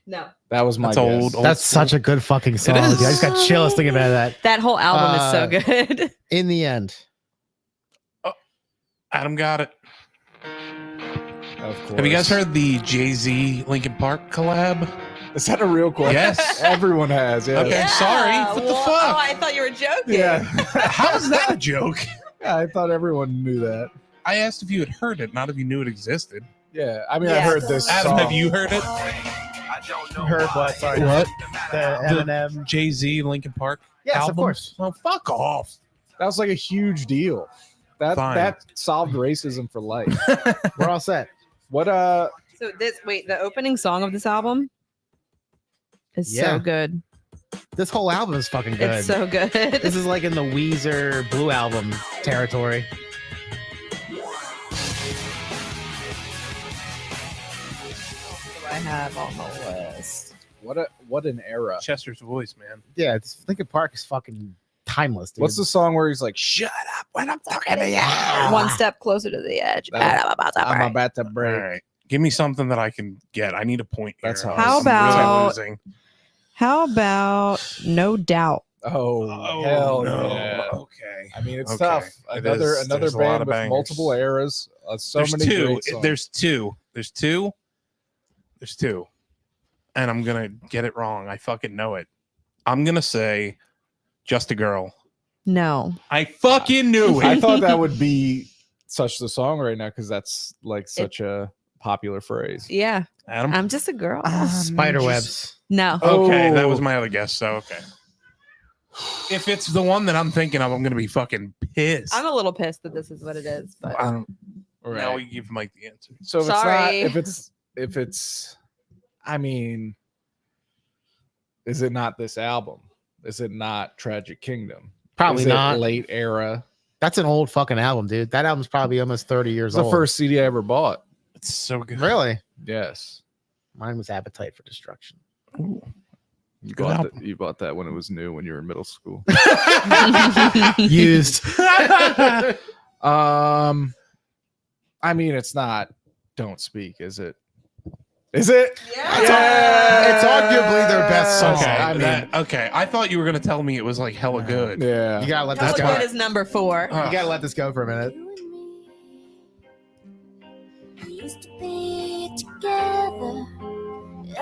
No. That was my That's guess. old That's school. such a good fucking song. is. Dude. I just got chills thinking about that. That whole album is so good. In the end, Adam got it. Of course. Have you guys heard the Jay-Z Lincoln Park collab? Is that a real question? Yes. Everyone has. Yeah. Okay. sorry. What the fuck? Oh, I thought you were joking. Yeah. How is that a joke? Yeah, I thought everyone knew that. I asked if you had heard it, not if you knew it existed. Yeah. I mean, I Yeah. heard this Adam, song. have you heard it? heard what? Sorry, What? the Eminem. Jay-Z Lincoln Park Yes, album? of course. Oh, fuck off. That was like a huge deal. Fine. That solved racism for life. We're all set. What So the opening song of this album is Yeah. so good. This whole album is fucking good. It's so good. This is like in the Weezer Blue Album territory. I have on the list. what an era. Chester's voice, man. Yeah, it's, Lincoln Park is fucking timeless, dude. What's the song where he's like, "Shut up when I'm talking to you. One step closer to the edge. That- I'm about to I'm break. about to All break." right. Give me something that I can get. I need a point here. That's how How I'm about- losing. How about No Doubt? Oh, Oh, hell no. yeah. Okay. I mean, it's Okay. tough. It Another is. another There's a lot band of with bangers. multiple eras. So There's many two. great songs. There's two. And I'm gonna get it wrong. I fucking know it. I'm gonna say Just a Girl. No. I fucking knew I it. thought that would be such the song right now because that's like such a popular phrase. Yeah. Adam. I'm just a girl. Spider webs. No. Okay, that was Oh. my other guess. So okay. If it's the one that I'm thinking of, I'm gonna be fucking pissed. I'm a little pissed that this is what it is, but I don't. Right. Now we give Mike the answer. So if Sorry. if it's I mean, is it not this album? Is it not Tragic Kingdom? Probably Is it not. late era. That's an old fucking album, dude. That album's probably almost 30 years It's the old. first CD I ever bought. It's so good. Really? Yes. Mine was Appetite for Destruction. Ooh. You Good bought, album. you bought that when it was new when you were in middle school. Used. I mean, it's not Don't Speak, is it? Is it? It's arguably their best song. Okay. I mean, okay. I thought you were gonna tell me it was like hella good. yeah. You gotta let How this good go. is number 4? You gotta let this go for a minute.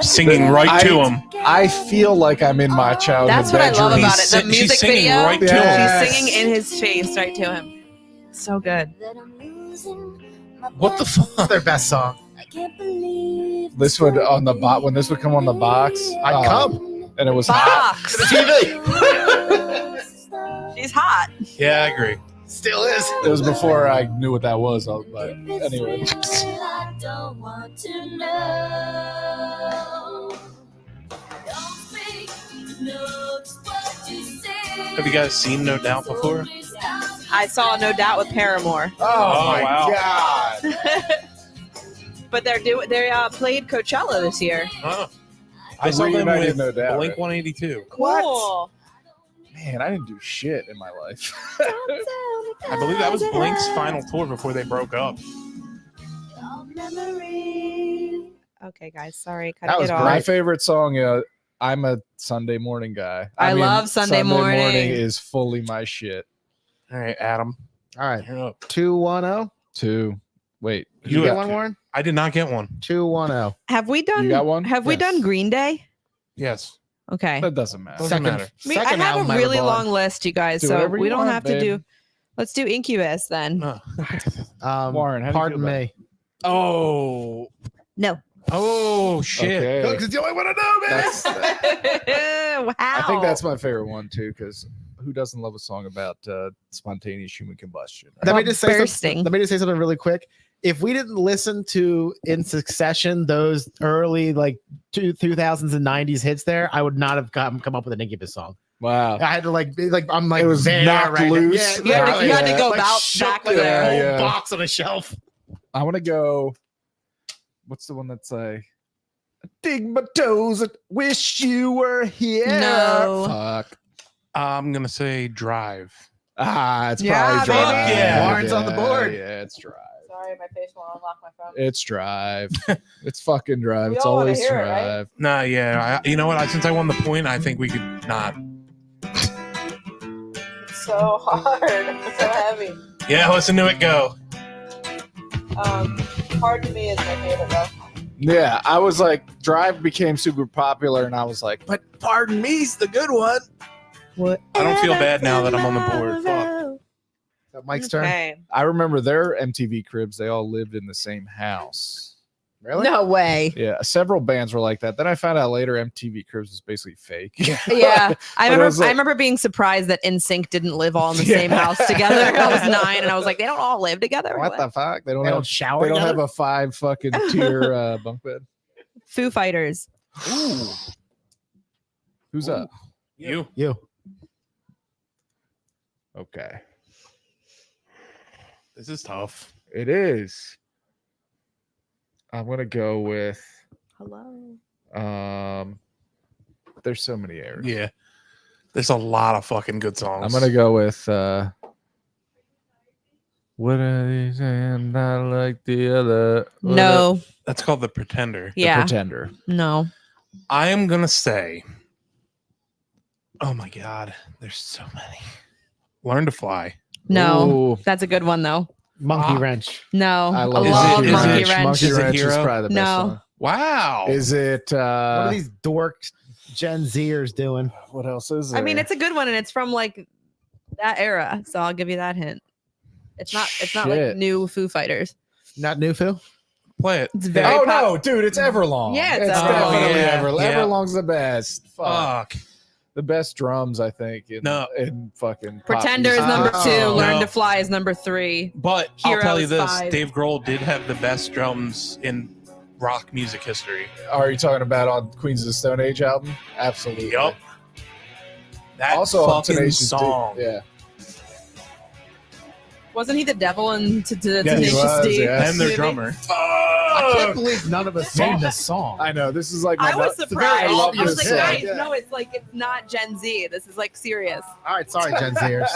Singing right to him. I feel like I'm in my childhood That's what I love bedroom. about it. The She's music singing video. right to him. She's singing in his face right to him. So good. What the fuck? Their best song. This would on the bot when this would come on the box. I'd come. And it was hot. Box. TV. She's hot. Yeah, I agree. Still is. It was before I knew what that was. But anyway, Have you guys seen No Doubt before? I saw No Doubt with Paramore. oh my wow. god! But they played Coachella this year. Huh. I saw them Reunited with No Doubt, Blink right? 182. Cool. Man, I didn't do shit in my life. I believe that was Blink's final tour before they broke up. Okay, guys. Sorry. That Cutting was it great. off. My favorite song. I'm a Sunday morning guy. I love Sunday morning. is fully my shit. All right, Adam. All right. You're up. 210. 2. Wait, You You get got- one, Warren? I did not get one. 210. Have we done? You got one? Have we Yes. done Green Day? Yes. Okay. That doesn't matter. Doesn't matter. I have album a I really ever bought. long list, you guys. Do So whatever we you don't want, have to babe. do. Let's do Incubus then. No. Warren, how do you Pardon feel about me. Oh, No. Oh shit! okay. Cooks is the only one I know, man. Wow. I think that's my favorite one too, because who doesn't love a song about spontaneous human combustion? Right? Let me just say Bursting. something. Let me just say something really quick. If we didn't listen to in succession those early like 2000s and 90s hits, there, I would not have come up with an Incubus song. Wow. I had to like I'm like It was there knocked right now. loose. Yeah, You had to go like, about shook back like there. a whole Yeah. box on a shelf. I want to go. What's the one that's like? Dig my toes and wish you were here. No. Fuck. I'm gonna say Drive. It's Yeah, probably Drive. baby. Yeah. Warren's on the board. Yeah, it's Drive. Sorry, my face won't unlock my phone. It's Drive. It's fucking Drive. We It's all wanna always hear it, right? Drive. Nah, yeah. You know what? Since I won the point, I think we could not. It's so hard. It's so heavy. Yeah, listen to it go. Pardon Me is my favorite though. Yeah, I was like, Drive became super popular, and I was like, but Pardon Me's the good one. What? I don't feel bad now that I'm on the board. Fuck. Mike's turn. Okay. I remember their MTV cribs. They all lived in the same house. Really? No way. Yeah, several bands were like that. Then I found out later MTV cribs was basically fake. Yeah, I But it remember. was like- I remember being surprised that NSYNC didn't live all in the Yeah. same house together. I was 9, and I was like, they don't all live together. What the fuck? They don't They have. don't shower. They don't together? have a 5 fucking tier bunk bed. Foo Fighters. Ooh. Who's up? You. You. Okay, This is tough. it is. I'm gonna go with. Hello. There's so many errors. Yeah. There's a lot of fucking good songs. I'm gonna go with. What are these saying? Not like the other. No. That's called The Pretender. The Yeah. Pretender. No. I am gonna say. Oh my god, there's so many. Learn to Fly. No. Ooh. That's a good one though. Monkey Ah. Wrench. No. I I love love it. Is Monkey it- Wrench. Monkey Is it Wrench is Hero? probably the best No. song. Wow. Is it? What are these dork Gen Zers doing? What else is there? I mean, it's a good one, and it's from like that era. So I'll give you that hint. It's not. It's not like Shit. new Foo Fighters. Not new Foo? Play it. It's very. Oh pop- no, dude! It's Everlong. Yeah, it's definitely Everlong. Everlong. Yeah. Everlong's the best. Fuck. Fuck. The best drums, I think. In, No. in fucking pop Pretender is music. number Oh. 2. Learn No. to Fly is number 3. But I'll tell you Heroes this: 5. Dave Grohl did have the best drums in rock music history. Are you talking about on Queens of the Stone Age album? Absolutely. Yup. That Also, on fucking Tenacious D. song. Yeah. Wasn't he the devil in Yes, he Tenacious was, D? yes. And their movie? drummer. I can't believe none of us knew this song. I know. This is like. I my was nut- surprised. I love I was this like, song. guys, Yeah. no, it's like it's not Gen Z. This is like serious. All right, sorry, Gen Zers.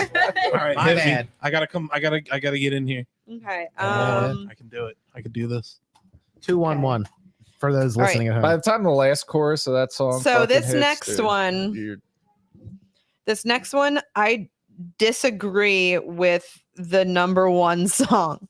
All right, My hit me. bad. I gotta come. I gotta get in here. Okay. I can do it. I can do this. 2-1-1 for those All right. listening at By home. the time the last chorus of that song. So fucking this hits, next dude, one, you're- I disagree with the number 1 song.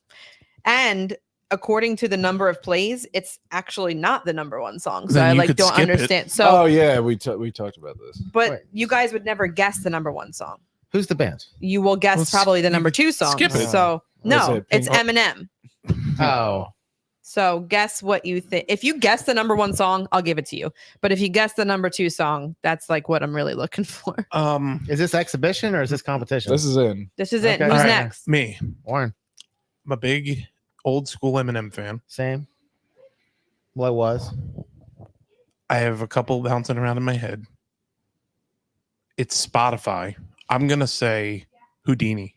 And according to the number of plays, it's actually not the number 1 song. So Then I you like could don't skip it. understand. So oh yeah, we talked about this. but Wait. you guys would never guess the number 1 song. Who's the band? You will guess Well, probably the number 2 song. skip it. So no, it? it's Pink- Eminem. Oh. So guess what you think. If you guess the number 1 song, I'll give it to you. But if you guess the number 2 song, that's like what I'm really looking for. Is this exhibition or is this competition? This is in. This is it. Okay. Who's All right. next? me. Warren. I'm a big old school Eminem fan. Same. Well, I was. I have a couple bouncing around in my head. It's Spotify. I'm gonna say Houdini.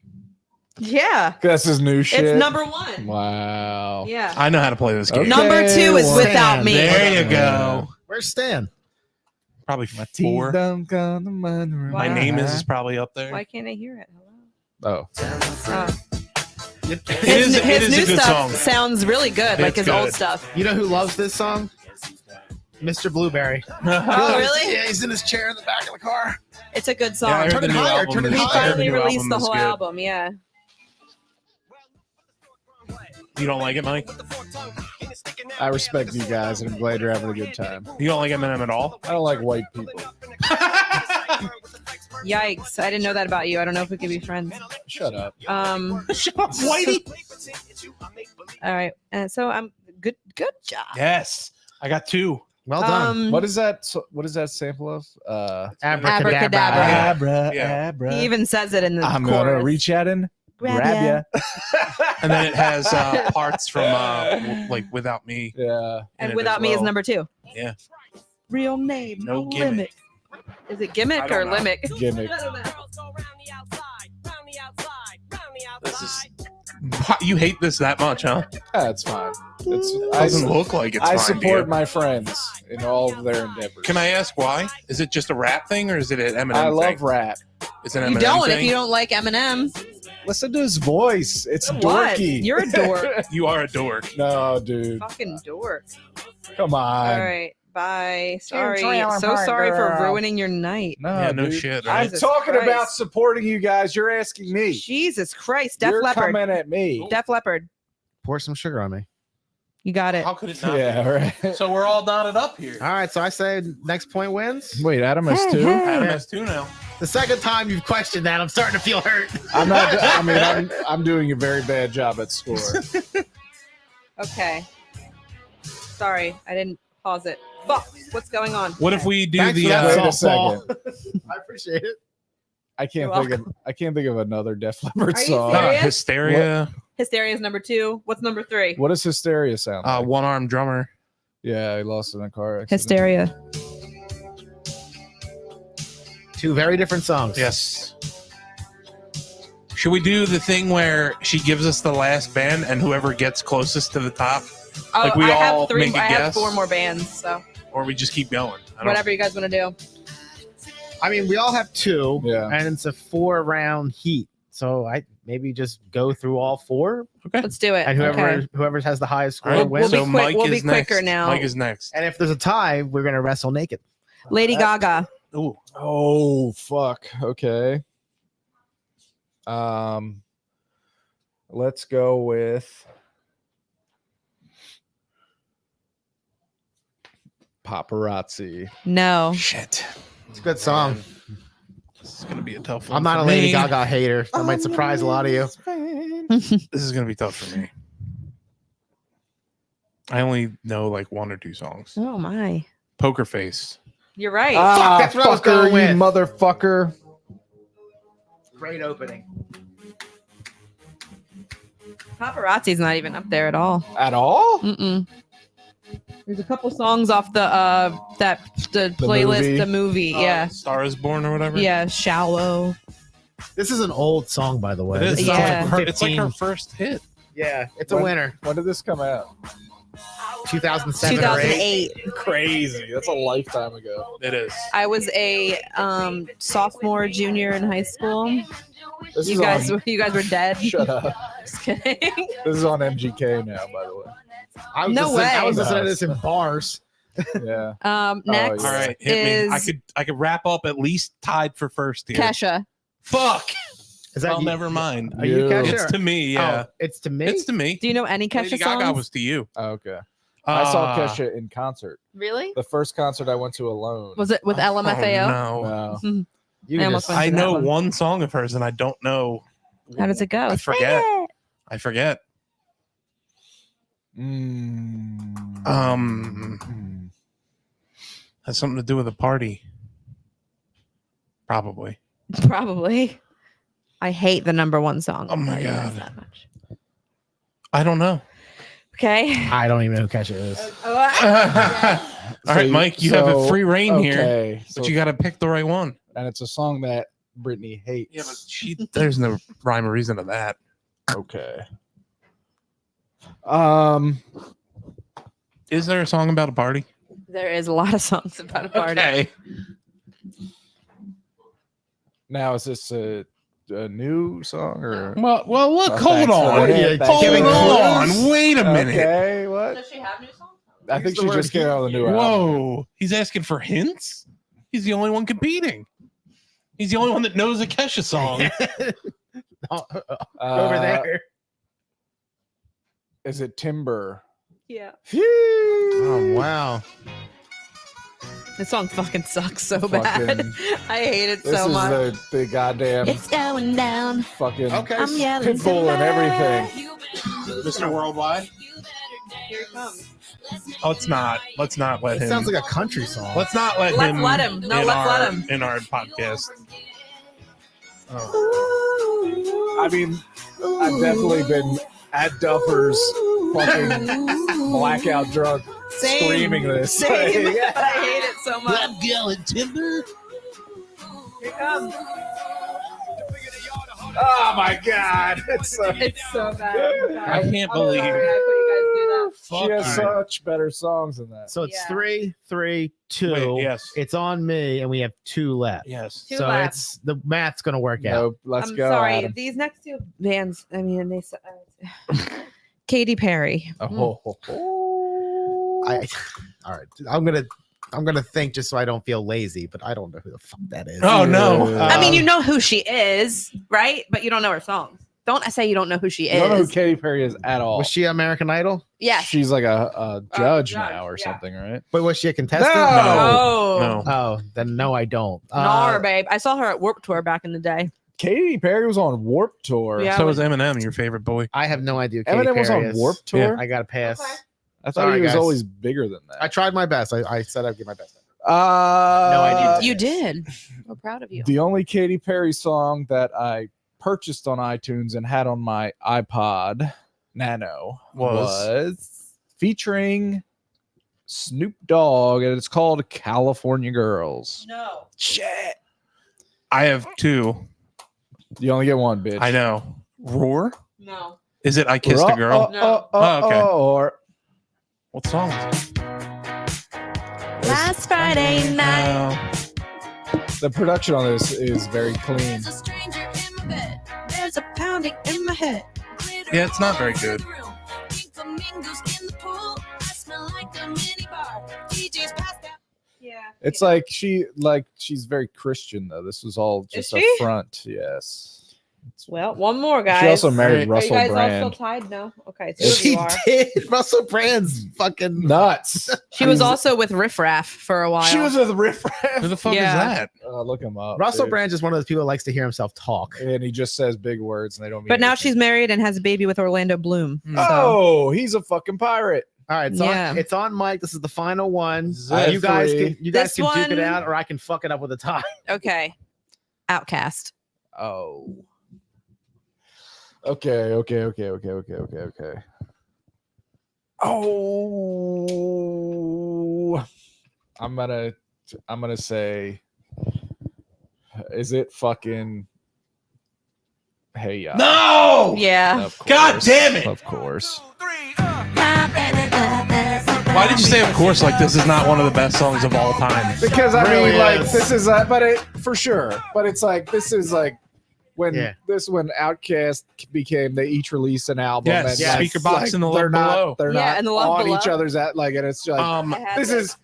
Yeah. That's his new shit. It's number 1. Wow. Yeah. I know how to play this game. Okay. Number 2 is well, Without Me. There you go. Where's Stan? Probably My 4. don't come to mind My Wow. name is probably up there. Why can't I hear it? Hello. Oh. It His, is. It his is new a good stuff song. sounds really good, like It's his old good. stuff. You know who loves this song? Mr. Blueberry. Oh, really? Yeah, he's in his chair in the back of the car. It's a good Yeah, I song. heard Turn the it new higher, album turn it is- He I heard higher. the finally new released the is whole good. album. Yeah. You don't like it, Mike? I respect you guys, and I'm glad you're having a good time. You don't like Eminem at all? I don't like white people. Yikes! I didn't know that about you. I don't know if we could be friends. Shut up. Shut up, Whitey. All right. And so I'm good. Good job. Yes, I got 2. Well done. What is that? What is that sample of? Abracadabra. Abra, Yeah. abra. He even says it in the I'm chorus. gonna reach out and grab ya. ya. And then it has parts from like Without Me. Yeah. And in it Without as Me is well. number 2. Yeah. Real name, No no gimmick. limit. Is it I gimmick don't or know. limit? Gimmick. This is. You hate this that much, huh? Yeah, it's fine. It's Doesn't look like it's I fine to support you. my friends in all of their endeavors. Can I ask why? Is it just a rap thing or is it an Eminem I thing? love rap. It's an You Eminem don't thing? if you don't like Eminem. Listen to his voice. It's What? dorky. You're a dork. You are a dork. No, dude. Fucking dork. Come on. All right. Bye. Sorry. trailer So park sorry for girl. ruining your night. No, Yeah, no dude. shit, I'm right? Jesus talking Christ. about supporting you guys. You're asking me. Jesus Christ. Def You're Leppard. coming at me. Def Leppard. Pour some sugar on me. You got it. How could it not Yeah, right. be? So we're all knotted up here. All right, so I say next point wins. Wait, Adam has two. Adam has 2 now. The second time you've questioned that, I'm starting to feel hurt. I'm not. I mean, I'm doing a very bad job at score. Okay. Sorry. I didn't pause it. Fuck. What's going on? What if we do Thanks the for that Wait a softball. second. I appreciate it. I can't You're think of. I can't think of another Def Leppard Are you song. serious? Hysteria? Hysteria is number 2. What's number 3? What does Hysteria sound like? One armed drummer. Yeah, he lost in a car accident. Hysteria. 2 very different songs. Yes. Should we do the thing where she gives us the last band and whoever gets closest to the top, Oh, Like, we I all have 3. make a I have guess? 4 more bands. So or we just keep going? I don't- whatever you guys want to do. I mean, we all have 2, Yeah. and it's a 4-round heat. So I maybe just go through all 4, Let's do it. and Okay. whoever has the highest score All right, We'll wins. be so quick- Mike we'll be is next. quicker now. Mike is next. And if there's a tie, we're gonna wrestle naked. Lady Gaga. Ooh. Oh fuck. Okay. Let's go with Paparazzi. No. Shit. It's a good song. This is gonna be a tough one. I'm not for a Lady me. Gaga hater. That might surprise a lot of you. This is gonna be tough for me. I only know like 1 or 2 songs. Oh my. Poker Face. You're right. Ah, that's what I was fucker, going you with. motherfucker. Great opening. Paparazzi's not even up there at all. At all? Mm-mm. There's a couple songs off the the playlist, movie? the movie. Yeah. Star is Born or whatever. Yeah. Shallow. This is an old song, by the way. It is. This It's, Yeah. like it's like her first hit. Yeah, it's a winner. When did this come out? 2007 or 8. 2008. Crazy. That's a lifetime ago. It is. I was a sophomore, junior in high school. This You is guys, on, you guys were dead. shut up. Just kidding. This is on MGK now, by the way. I was No listening, I way. was listening to this in bars. Yeah. Next yeah. All right, hit is me. I could wrap up at least tied for first here. Kesha. Fuck. Is that Well, you? never mind. Are you You. Kesha? It's to me. Yeah. Oh, it's to me. It's to me. Do you know any Kesha Lady Gaga songs? was to you. Oh, okay. I saw Uh, Kesha in concert. Really? The first concert I went to alone. Was it with LMFAO? Oh, no. No. You I almost just- went I to that know one. one song of hers, and I don't know. How does it go? I forget. Sing it. I forget. Has something to do with a party. Probably. Probably. I hate the number 1 song. Oh my I'll tell you guys God. that much. I don't know. Okay. I don't even know who Kesha is. All right, Mike, you have a free reign here, Okay. but you got to pick the right one. and it's a song that Brittany hates. Yeah, but there's no rhyme or reason to that. Okay. Is there a song about a party? There is a lot of songs about a party. Okay. Now is this a new song or? Well, look, Oh, hold thanks for on. that. Thanks Hold for giving on. clues. Wait a minute. Okay, what? Does she have new songs? I think Use the she word just came out with a new album. Whoa. He's asking for hints? He's the only one competing. He's the only one that knows a Kesha song. Over there. Is it Timber? Yeah. Oh wow. This song fucking sucks so bad. Fucking- I hate it This so is much. the goddamn It's going down. fucking Okay. I'm yelling Pitbull and timber. everything. Mr. Worldwide. Here he comes. Oh, it's not. Let's not let It him. sounds like a country song. Let's not let Let's him. let him. No, in let's our, let him. in our podcast. Oh. I mean, I've definitely been at Duffer's fucking blackout drunk screaming this. Same. Like, But I hate it so much. yelling timber. Here it comes. oh my god. It's so bad. I can't I'm believe. sorry, I put you guys She has such better songs than that. So it's Yeah. 3, 3, 2. Wait, yes. It's on me, and we have 2 left. Yes. Two so left. it's the math's gonna work out. Nope, let's I'm go. sorry. Adam. These next two bands, I mean, they. Katy Perry. Oh, All right. I'm gonna think just so I don't feel lazy, but I don't know who the fuck that is. Oh no. I mean, you know who she is, right? But you don't know her songs. Don't say you don't know who she you is. don't know who Katy Perry is at all. Was she American Idol? Yes. She's like a judge judge, now or yeah. something, right? But was she a contestant? No! Oh. No. Oh, then no, I don't. Nor, babe. I saw her at Warped Tour back in the day. Katy Perry was on Warped Tour. Yeah. So was Eminem, your favorite boy. I have no idea. Who Katy Eminem was Perry on is. Warped Tour. I got to pass. Okay. I thought Sorry, he was guys. always bigger than that. I tried my best. I said I'd give my best. no idea. You did. I'm proud of you. The only Katy Perry song that I purchased on iTunes and had on my iPod Nano was featuring Snoop Dogg, and it's called California Girls. No. Shit. I have 2. You only get one, bitch. I know. Roar? No. Is it I Kissed a Girl? No. Oh, okay. Or What song is it? Last Friday night. the production on this is very clean. There's a stranger in my bed. There's a pounding in my head. Yeah, it's not very good. Pink flamingos in the pool. I smell like a mini bar. DJ's passed out. Yeah. It's like she's very Christian though. This was all just a she? front. Yes. Well, one more, guys. She also married Are Are you Russell guys all Brand. still tied? No. Okay. Two of She you are. did. Russell Brand's fucking Nuts. She was also with Riff Raff for a while. She was with Riff Who Raff. the fuck Yeah. is that? Look him up. Russell dude. Brand's just one of those people that likes to hear himself talk. And he just says big words and they don't mean But now anything. she's married and has a baby with Orlando Bloom. So. Oh, he's a fucking pirate. All right, Yeah. it's on Mike. This is the final one. This is You guys three. can This duke it one- out, or I can fuck it up with a tie. Okay. Outcast. Oh. Okay. Oh. I'm gonna say, is it fucking Hey Ya? No! Yeah. Of God course. damn it. Of course. Why did you say of course like this is not one of the best songs of all time? Because I Really mean, like is. this is, but it for sure. But it's like this is like when Yeah. when Outkast became, they each released an album. Yes, and yeah. like, Speaker Box and The they're Love not, Below. They're Yeah, not and The Love on Below. each other's at like, and it's like this is.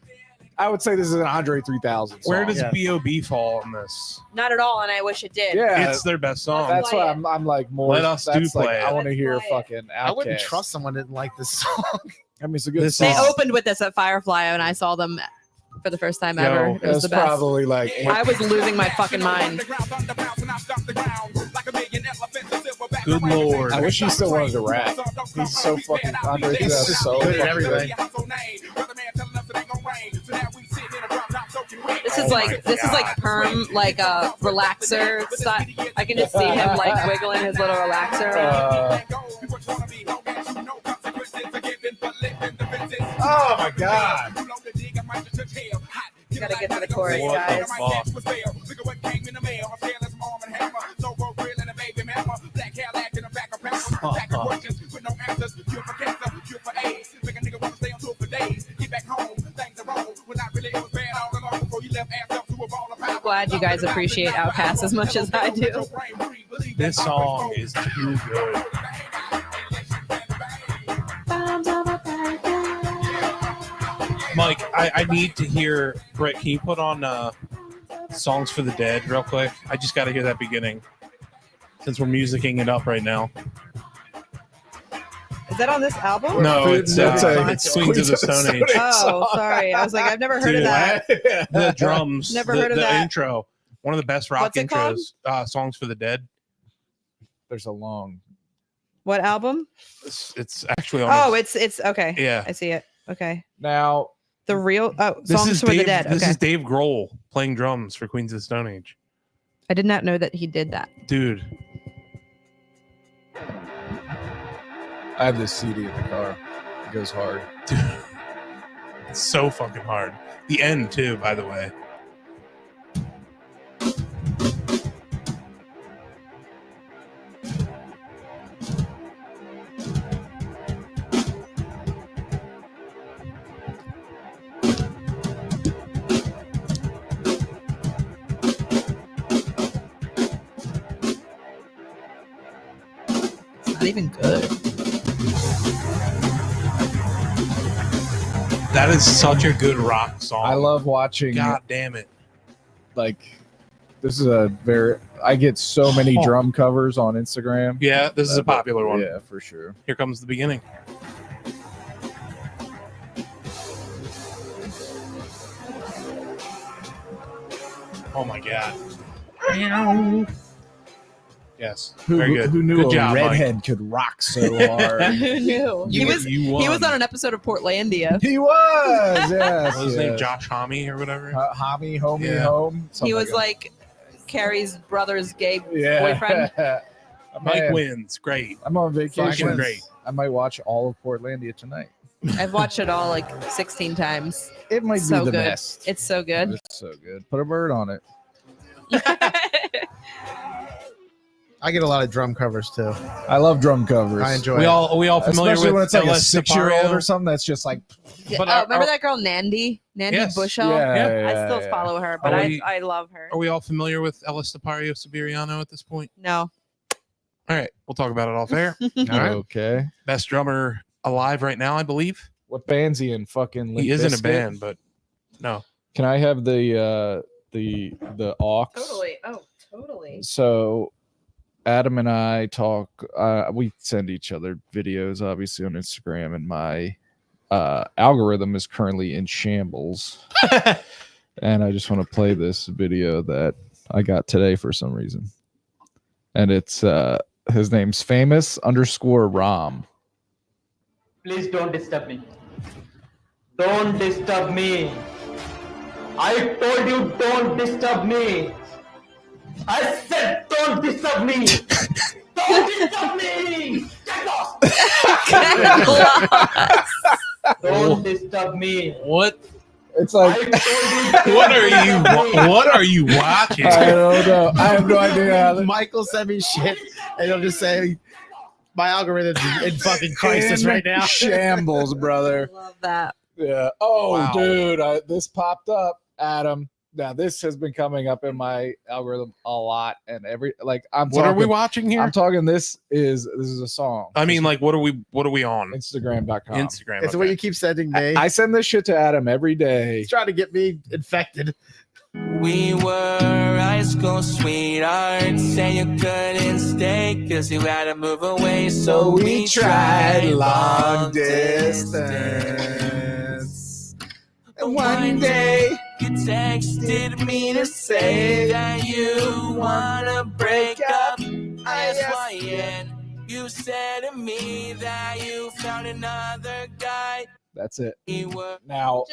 I would say this is an Andre 3000 song. Where does Yeah. B.O.B. fall on this? Not at all, and I wish it did. Yeah, It's their best song. that's Play why it. I'm like more. Let us that's do like, play it. I want to Let's hear play it. fucking Outkast. I wouldn't trust someone that didn't like this song. I mean, it's a good This song. They is- opened with this at Firefly, and I saw them for the first time Yo, ever. It was That's the best. probably like I was losing my fucking mind. Good lord. I wish he still wanted to rap. He's so fucking Andre 3000. He's So good at fucking everything. This is like perm, like a relaxer style. I can just see him like wiggling his little relaxer around. Oh my god. You gotta get to the chorus, What guys. the fuck? I'm glad you guys appreciate Outkast as much as I do. This song is too good. Mike, I need to hear. Britt, can you put on Songs for the Dead real quick? I just got to hear that beginning since we're musicking it up right now. Is that on this album? No, it's It's Queens of the Stone Age. Oh, sorry. I was like, I've never heard of Dude, that. The drums, Never the, heard of the that. intro, one of the best rock What's it called? intros. Songs for the Dead. There's a long. What album? It's actually on. Oh, his- it's okay. yeah. I see it. Okay. Now, The real This Songs is for Dave. the Dead. This Okay. is Dave Grohl playing drums for Queens of the Stone Age. I did not know that he did that. Dude, I have this CD in the car. It goes hard. it's so fucking hard. The end too, by the way. It's not even good. That is such a good rock song. I love watching. God damn it. Like, this is a very. I get so many drum covers on Instagram. Yeah, this is a But, popular one. Yeah, for sure. Here comes the beginning. Oh my god. Yes. Very good. Who knew Good a job, Mike. redhead could rock so hard? Who knew? He was You won. he was on an episode of Portlandia. He was. Yes. What was his yes. name? Josh Homme or whatever? Homie, homie, Yeah. home. He was that. like Carrie's brother's gay yeah. boyfriend. Mike Man, wins. Great. I'm on vacation. Fucking great. I might watch all of Portlandia tonight. I've watched it all like 16 times. It might So be the good. best. It's so good. It's so good. Put a bird on it. I get a lot of drum covers too. I love drum covers. I enjoy We it. all familiar Especially with when it's like a LS 6-year-old Sipario? or something that's just like, But remember that girl Nandy Yes. Bushell? yeah, I still follow her, but Are we- I love her. Are we all familiar with Ellis Tapario Siberiano at this point? No. All right, we'll talk about it off air. All right. Okay. Best drummer alive right now, I believe. What band's he in? Fucking Limp He is in a Bizkit? band, but no. Can I have the aux? Totally. Oh, totally. So Adam and I talk. We send each other videos, obviously on Instagram, and my algorithm is currently in shambles. And I just want to play this video that I got today for some reason, and it's his name's famous_Rom. Please don't disturb me. Don't disturb me. I told you don't disturb me. I said don't disturb me. Don't disturb me. Get lost. Don't disturb me. What? It's I like told you. What are you? What are you watching? I don't know. I have no idea. Michael sent me shit, and he'll just say, "My algorithm's in fucking crisis In right now." Shambles, brother. Love that. Yeah. Oh, Wow. dude, this popped up, Adam. Now this has been coming up in my algorithm a lot, and I'm What are we talking- watching here? I'm talking. This is a song. I mean, like, what are we on? Instagram.com. Instagram. It's what you keep sending me. I send this shit to Adam every day. He's trying to get me infected. We were high school sweethearts, and you couldn't stay because you had to move away. So we tried long distance. And one day you texted me to say that you wanna break up. I asked why, and you said to me that you found another guy. That's it. You were Now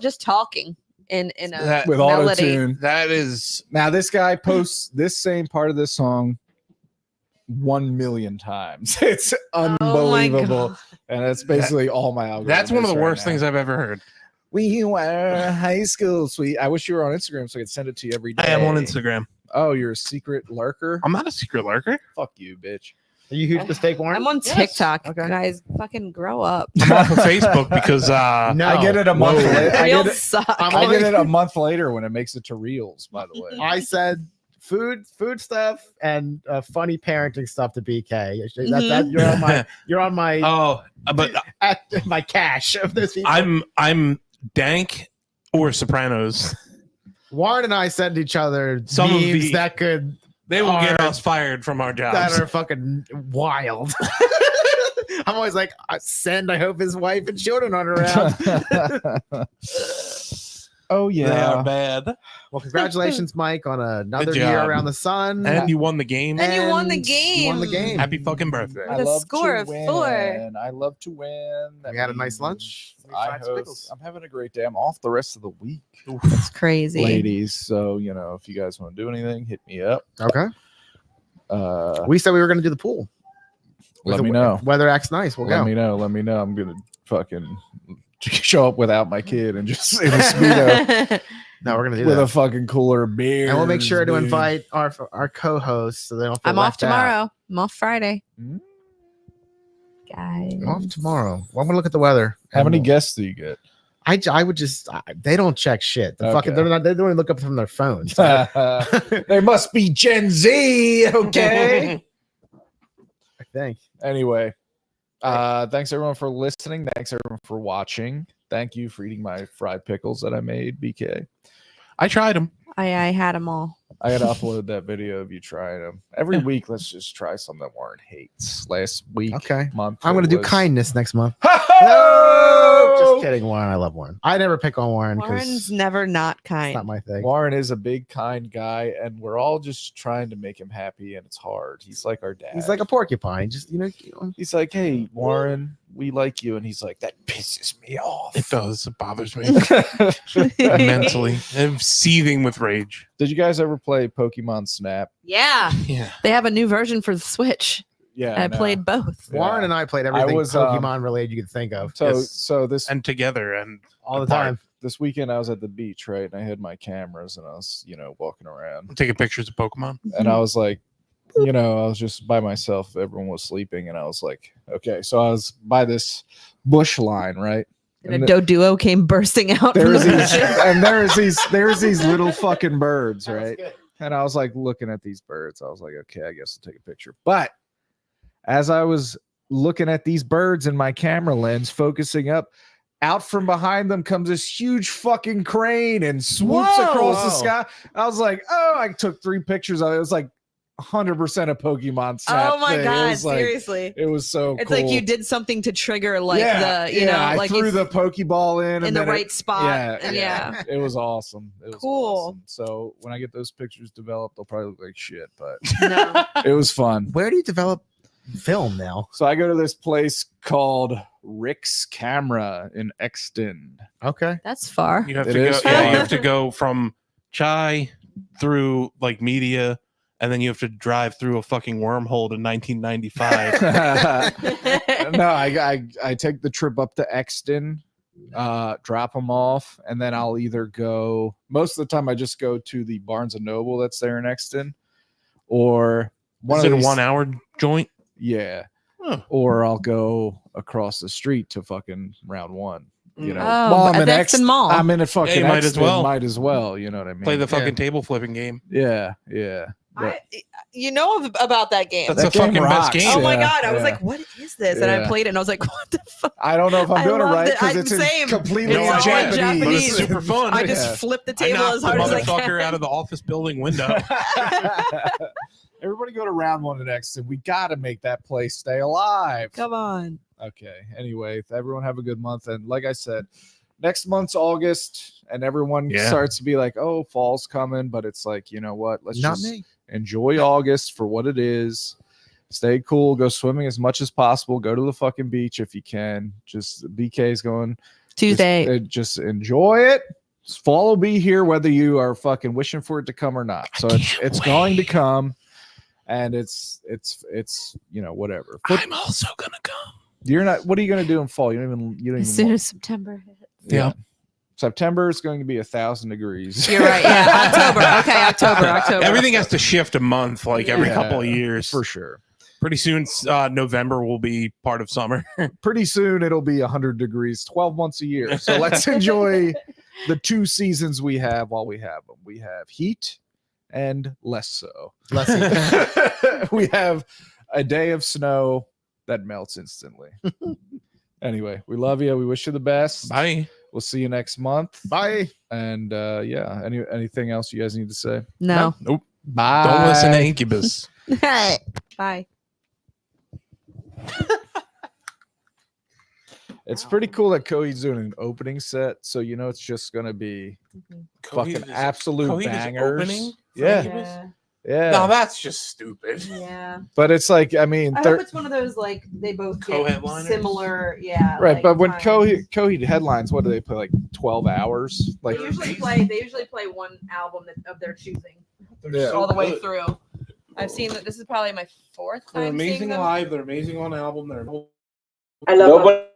Just talking in a That- with auto melody. tune. That is Now this guy posts this same part of this song 1 million times. It's Oh my unbelievable, God. and it's basically all my algorithm. that's one of is the right worst now. things I've ever heard. We were high school sweet. I wish you were on Instagram so I could send it to you every day. I am on Instagram. Oh, you're a secret lurker? I'm not a secret lurker. Fuck you, bitch. Are you huge mistake, Warren? I'm on Yes. TikTok. Okay. Guys, fucking grow up. I'm off of Facebook because No, I get it a month Whoa. later. Reels suck. I get it a month later when it makes it to Reels, by the way. I said food stuff and funny parenting stuff to BK. That you're on my oh, but at my cache of those people. I'm dank or Sopranos. Warren and I send each other Some of memes the- that could They will get Are- us fired from our that jobs. are fucking wild. I'm always like, I hope his wife and children aren't around. Oh They are bad. Well, congratulations, Mike, on another Good year job. around the sun. And you won the game. And you won the You won the game. Happy fucking birthday. With a score of 4. I love to win. That We had a nice means lunch. We I fried some hope pickles. I'm having a great day. I'm off the rest of the week, It's crazy. ladies. So if you guys want to do anything, hit me up. Okay. Uh, We said we were going to do the pool. let me know. If weather acts nice, we'll Let go. me know. Let me know. I'm gonna fucking show up without my kid and just in a speedo No, we're going to do with that. a fucking cooler of beer. And we'll make sure to invite our co-hosts so they don't feel I'm off left out. tomorrow. I'm off Friday. Mm. Guys. I'm off tomorrow. Well, I'm going to look at the weather. How many And guests do you get? I would just they don't check shit. The fucking Okay. they don't even look up from their phones. They must be Gen Z, okay? I think. Anyway, thanks everyone for listening. Thanks everyone for watching. Thank you for eating my fried pickles that I made, BK. I tried them. I had them all. I gotta upload that video of you trying them every week. Let's just try something that Warren hates. Last week, Okay. month, I'm going to it do was- kindness next month. No! Just kidding, Warren. I love Warren. I never pick on Warren Warren's because never not it's kind. not my thing. Warren is a big, kind guy, and we're all just trying to make him happy, and it's hard. He's like our dad. He's like a porcupine. Just He's like, hey, Warren, we like you, and he's like, that pisses me off. It does. It bothers me immensely. I'm seething with rage. Did you guys ever play Pokemon Snap? Yeah. Yeah. They have a new version for the Switch. Yeah, I played both. Warren and I played everything was, Pokemon related you could think of So this And together and all the apart. time. this weekend I was at the beach, right? And I had my cameras, and I was walking around, taking pictures of Pokemon. and I was like, I was just by myself. Everyone was sleeping, and I was like, okay. So I was by this bush line, right? And a Doduo came bursting out. From There's the these, bushes. and there's these little fucking birds, right? And I was like looking at these birds. I was like, okay, I guess I'll take a picture. But as I was looking at these birds in my camera lens, focusing up, out from behind them comes this huge fucking crane and swoops across the sky. I was like, oh, I took 3 pictures of it. It was like 100% a Pokemon Snap. Oh my thing. god! It was like, Seriously, it was so it's cool. like you did something to trigger like I like threw you the Pokeball in in and the then right spot. And yeah. it was awesome. It was Cool. awesome. So when I get those pictures developed, they'll probably look like shit, but No. it was fun. Where do you develop film now? So I go to this place called Rick's Camera in Exton. Okay. That's far. You have It to go. is Yeah, you far. have to go from Chai through like media, and then you have to drive through a fucking wormhole to 1995. No, I take the trip up to Exton, drop them off, and then I'll either go. Most of the time, I just go to the Barnes and Noble that's there in Exton, or Is it a these- 1 hour joint? Yeah. Huh. Or I'll go across the street to fucking round 1. You know, Oh, Well, but I'm in that's the mall. I'm in a fucking. Yeah, you might as Exton, well. Might as well. You know what I mean? Play the fucking table flipping game. Yeah, yeah. But- You know about that game. That's That the fucking game best rocks. game. Oh my Yeah, god! I was yeah. like, "What is this?" And I Yeah. played it, and I was like, "What the fuck?" I don't know if I'm I doing it love right it. because I'm it's in same. completely It's all in Japanese. But it's Japanese. super fun. I Yeah. just flipped the I table knocked as the hard as I motherfucker can. out of the office building window. Everybody go to round 1 at Exton. We got to make that place stay alive. Come on. Okay. Anyway, everyone have a good month. And like I said, next month's August, and everyone Yeah. starts to be like, oh, fall's coming. But it's like, you know what? Let's Not just me. enjoy August for what it is. Stay cool. Go swimming as much as possible. Go to the fucking beach if you can. Just BK's going. Tuesday. Just enjoy it. Fall will be here whether you are fucking wishing for it to come or not. So it's going to come, and it's whatever. I'm also gonna come. You're not. What are you gonna do in fall? You don't even. As soon as September hits. Yeah. September is going to be 1,000 degrees. You're right. Yeah. October. Okay. October. Everything has to shift a month, like every Yeah, couple of years. for sure. Pretty soon, November will be part of summer. Pretty soon it'll be 100 degrees, 12 months a year. So let's enjoy the 2 seasons we have while we have them. We have heat and less so. We have a day of snow that melts instantly. Anyway, we love you. We wish you the best. Bye. We'll see you next month. Bye. And yeah, anything else you guys need to say? No. Nope. Bye. Don't listen to Incubus. Bye. It's pretty cool that Coheed's doing an opening set, so you know it's just gonna be fucking absolute Coheed is bangers. opening for Yeah, Incubus? yeah. Now that's just stupid. Yeah. But it's like, I mean, I hope it's one of those like they both get Co-headliners? similar, yeah. right. like, But when times. Coheed headlines, what do they play? Like 12 hours? Like They usually play one album of their choosing Yeah. all the way through. I've seen that. This is probably my fourth They're time seeing amazing them. live. They're amazing on album. They're I love